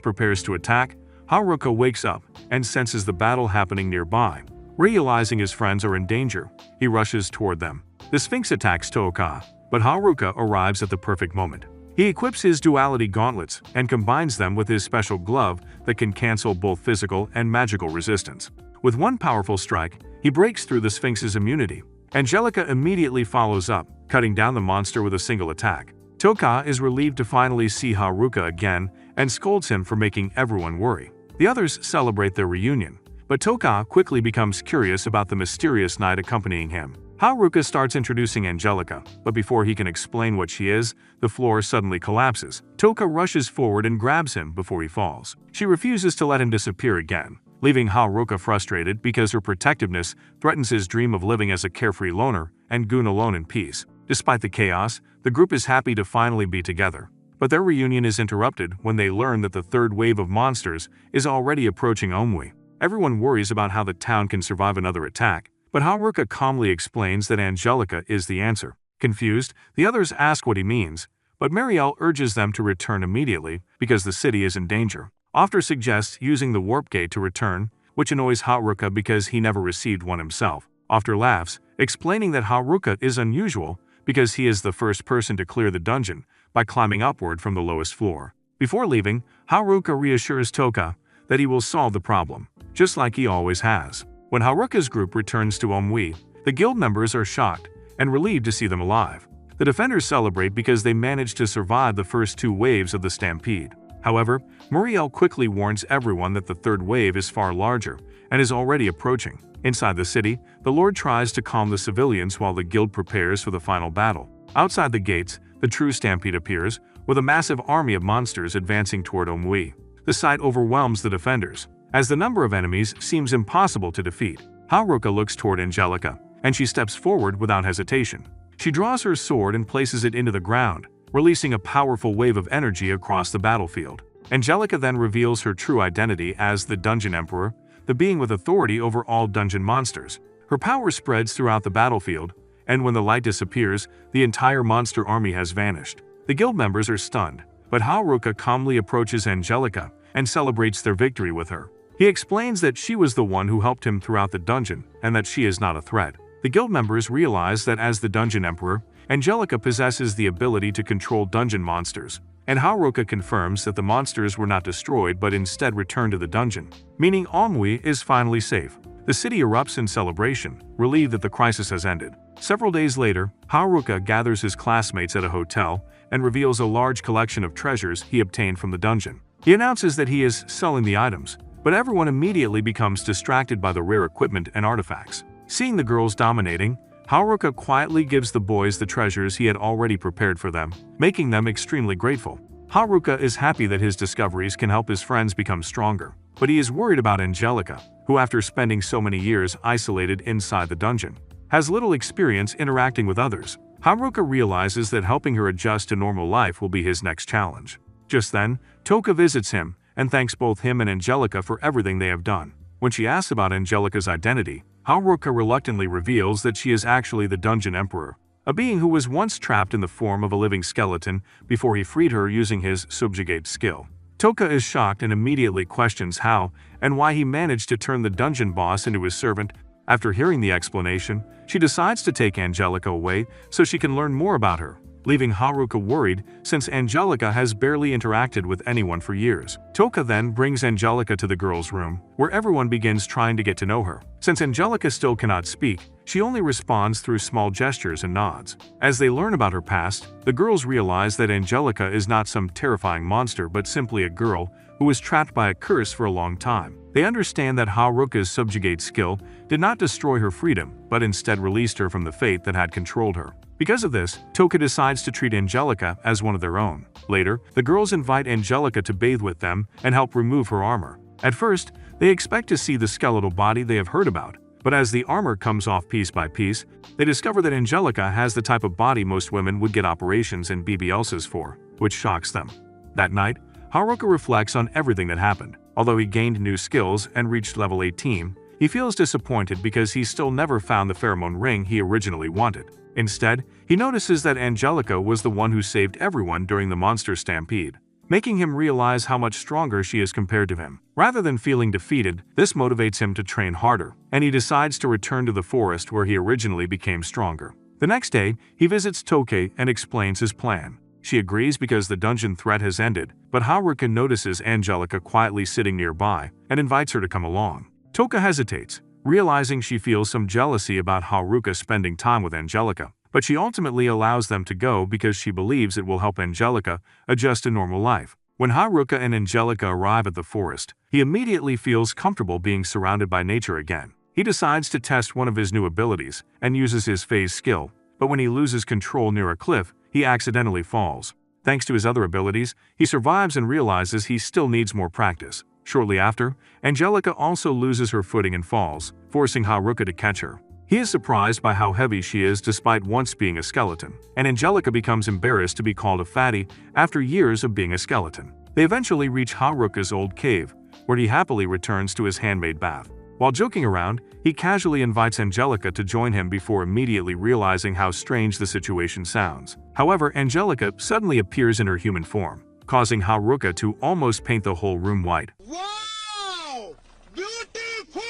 prepares to attack, Haruka wakes up and senses the battle happening nearby. Realizing his friends are in danger, he rushes toward them. The Sphinx attacks Toka, but Haruka arrives at the perfect moment. He equips his duality gauntlets and combines them with his special glove that can cancel both physical and magical resistance. With one powerful strike, he breaks through the Sphinx's immunity. Angelica immediately follows up, cutting down the monster with a single attack. Toka is relieved to finally see Haruka again and scolds him for making everyone worry. The others celebrate their reunion, but Toka quickly becomes curious about the mysterious knight accompanying him. Haruka starts introducing Angelica, but before he can explain what she is, the floor suddenly collapses. Toka rushes forward and grabs him before he falls. She refuses to let him disappear again, leaving Haruka frustrated because her protectiveness threatens his dream of living as a carefree loner and goon alone in peace. Despite the chaos, the group is happy to finally be together. But their reunion is interrupted when they learn that the third wave of monsters is already approaching Omui. Everyone worries about how the town can survive another attack, but Haruka calmly explains that Angelica is the answer. Confused, the others ask what he means, but Marielle urges them to return immediately because the city is in danger. After suggests using the warp gate to return, which annoys Haruka because he never received one himself. After laughs, explaining that Haruka is unusual because he is the first person to clear the dungeon by climbing upward from the lowest floor. Before leaving, Haruka reassures Toka that he will solve the problem, just like he always has. When Haruka's group returns to Omui, the guild members are shocked and relieved to see them alive. The defenders celebrate because they managed to survive the first two waves of the stampede. However, Muriel quickly warns everyone that the third wave is far larger and is already approaching. Inside the city, the Lord tries to calm the civilians while the guild prepares for the final battle. Outside the gates, the true stampede appears, with a massive army of monsters advancing toward Omui. The sight overwhelms the defenders, as the number of enemies seems impossible to defeat. Haruka looks toward Angelica, and she steps forward without hesitation. She draws her sword and places it into the ground, releasing a powerful wave of energy across the battlefield. Angelica then reveals her true identity as the Dungeon Emperor, the being with authority over all dungeon monsters. Her power spreads throughout the battlefield, and when the light disappears, the entire monster army has vanished. The guild members are stunned, but Haruka calmly approaches Angelica and celebrates their victory with her. He explains that she was the one who helped him throughout the dungeon and that she is not a threat. The guild members realize that as the Dungeon Emperor, Angelica possesses the ability to control dungeon monsters, and Haruka confirms that the monsters were not destroyed but instead returned to the dungeon, meaning Omui is finally safe. The city erupts in celebration, relieved that the crisis has ended. Several days later, Haruka gathers his classmates at a hotel and reveals a large collection of treasures he obtained from the dungeon. He announces that he is selling the items, but everyone immediately becomes distracted by the rare equipment and artifacts. Seeing the girls dominating, Haruka quietly gives the boys the treasures he had already prepared for them, making them extremely grateful. Haruka is happy that his discoveries can help his friends become stronger, but he is worried about Angelica, who after spending so many years isolated inside the dungeon, has little experience interacting with others. Haruka realizes that helping her adjust to normal life will be his next challenge. Just then, Toka visits him and thanks both him and Angelica for everything they have done. When she asks about Angelica's identity, Haruka reluctantly reveals that she is actually the Dungeon Emperor, a being who was once trapped in the form of a living skeleton before he freed her using his subjugate skill. Toka is shocked and immediately questions how and why he managed to turn the dungeon boss into his servant. After hearing the explanation, she decides to take Angelica away so she can learn more about her, leaving Haruka worried since Angelica has barely interacted with anyone for years. Toka then brings Angelica to the girls' room, where everyone begins trying to get to know her. Since Angelica still cannot speak, she only responds through small gestures and nods. As they learn about her past, the girls realize that Angelica is not some terrifying monster but simply a girl who was trapped by a curse for a long time. They understand that Haruka's subjugate skill did not destroy her freedom, but instead released her from the fate that had controlled her. Because of this, Toka decides to treat Angelica as one of their own. Later, the girls invite Angelica to bathe with them and help remove her armor. At first, they expect to see the skeletal body they have heard about, but as the armor comes off piece by piece, they discover that Angelica has the type of body most women would get operations and BBLs for, which shocks them. That night, Haruka reflects on everything that happened. Although he gained new skills and reached level 18, he feels disappointed because he still never found the pheromone ring he originally wanted. Instead, he notices that Angelica was the one who saved everyone during the monster stampede, making him realize how much stronger she is compared to him. Rather than feeling defeated, this motivates him to train harder, and he decides to return to the forest where he originally became stronger. The next day, he visits Toke and explains his plan. She agrees because the dungeon threat has ended, but Haruka notices Angelica quietly sitting nearby and invites her to come along. Toka hesitates, realizing she feels some jealousy about Haruka spending time with Angelica, but she ultimately allows them to go because she believes it will help Angelica adjust to normal life. When Haruka and Angelica arrive at the forest, he immediately feels comfortable being surrounded by nature again. He decides to test one of his new abilities and uses his phase skill, but when he loses control near a cliff, he accidentally falls. Thanks to his other abilities, he survives and realizes he still needs more practice. Shortly after, Angelica also loses her footing and falls, forcing Haruka to catch her. He is surprised by how heavy she is despite once being a skeleton, and Angelica becomes embarrassed to be called a fatty after years of being a skeleton. They eventually reach Haruka's old cave, where he happily returns to his handmade bath. While joking around, he casually invites Angelica to join him before immediately realizing how strange the situation sounds. However, Angelica suddenly appears in her human form, causing Haruka to almost paint the whole room white. Wow! Beautiful!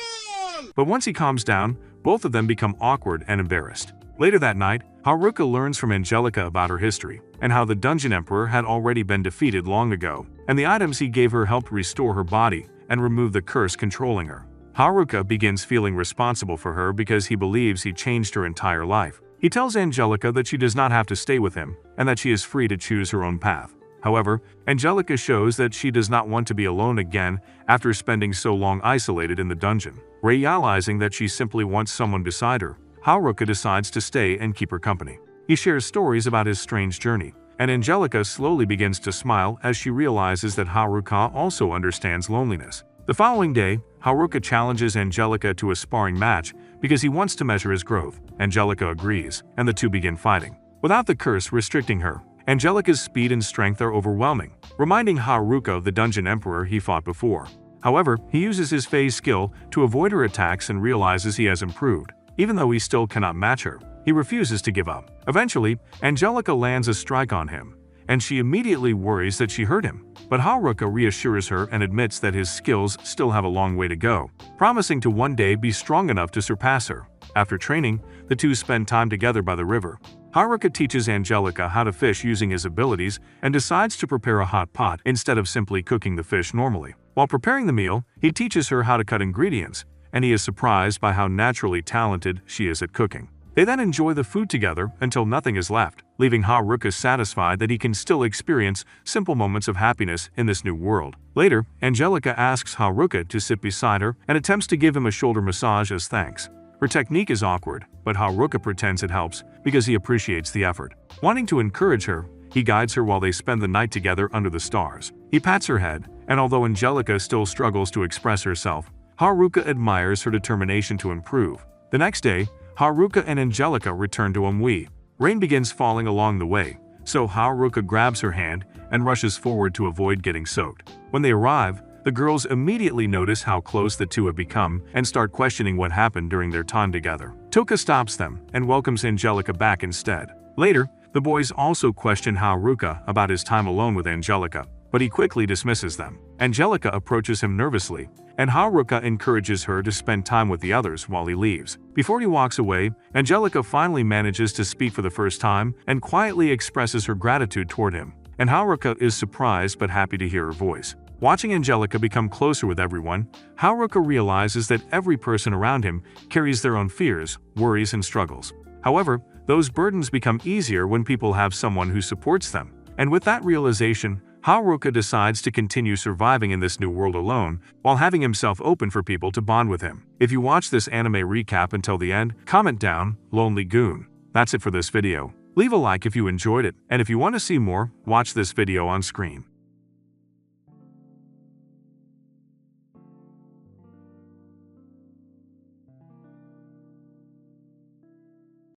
But once he calms down, both of them become awkward and embarrassed. Later that night, Haruka learns from Angelica about her history, and how the Dungeon Emperor had already been defeated long ago, and the items he gave her helped restore her body and remove the curse controlling her. Haruka begins feeling responsible for her because he believes he changed her entire life. He tells Angelica that she does not have to stay with him, and that she is free to choose her own path. However, Angelica shows that she does not want to be alone again after spending so long isolated in the dungeon. Realizing that she simply wants someone beside her, Haruka decides to stay and keep her company. He shares stories about his strange journey, and Angelica slowly begins to smile as she realizes that Haruka also understands loneliness. The following day, Haruka challenges Angelica to a sparring match because he wants to measure his growth. Angelica agrees, and the two begin fighting. Without the curse restricting her, Angelica's speed and strength are overwhelming, reminding Haruka of the Dungeon Emperor he fought before. However, he uses his phase skill to avoid her attacks and realizes he has improved. Even though he still cannot match her, he refuses to give up. Eventually, Angelica lands a strike on him, and she immediately worries that she hurt him. But Haruka reassures her and admits that his skills still have a long way to go, promising to one day be strong enough to surpass her. After training, the two spend time together by the river. Haruka teaches Angelica how to fish using his abilities and decides to prepare a hot pot instead of simply cooking the fish normally. While preparing the meal, he teaches her how to cut ingredients, and he is surprised by how naturally talented she is at cooking. They then enjoy the food together until nothing is left, leaving Haruka satisfied that he can still experience simple moments of happiness in this new world. Later, Angelica asks Haruka to sit beside her and attempts to give him a shoulder massage as thanks. Her technique is awkward, but Haruka pretends it helps because he appreciates the effort. Wanting to encourage her, he guides her while they spend the night together under the stars. He pats her head, and although Angelica still struggles to express herself, Haruka admires her determination to improve. The next day, Haruka and Angelica return to Umui. Rain begins falling along the way, so Haruka grabs her hand and rushes forward to avoid getting soaked. When they arrive, the girls immediately notice how close the two have become and start questioning what happened during their time together. Toka stops them and welcomes Angelica back instead. Later, the boys also question Haruka about his time alone with Angelica, but he quickly dismisses them. Angelica approaches him nervously, and Haruka encourages her to spend time with the others while he leaves. Before he walks away, Angelica finally manages to speak for the first time and quietly expresses her gratitude toward him, and Haruka is surprised but happy to hear her voice. Watching Angelica become closer with everyone, Haruka realizes that every person around him carries their own fears, worries, and struggles. However, those burdens become easier when people have someone who supports them. And with that realization, Haruka decides to continue surviving in this new world alone, while having himself open for people to bond with him. If you watch this anime recap until the end, comment down, Lonely Goon. That's it for this video. Leave a like if you enjoyed it, and if you want to see more, watch this video on screen.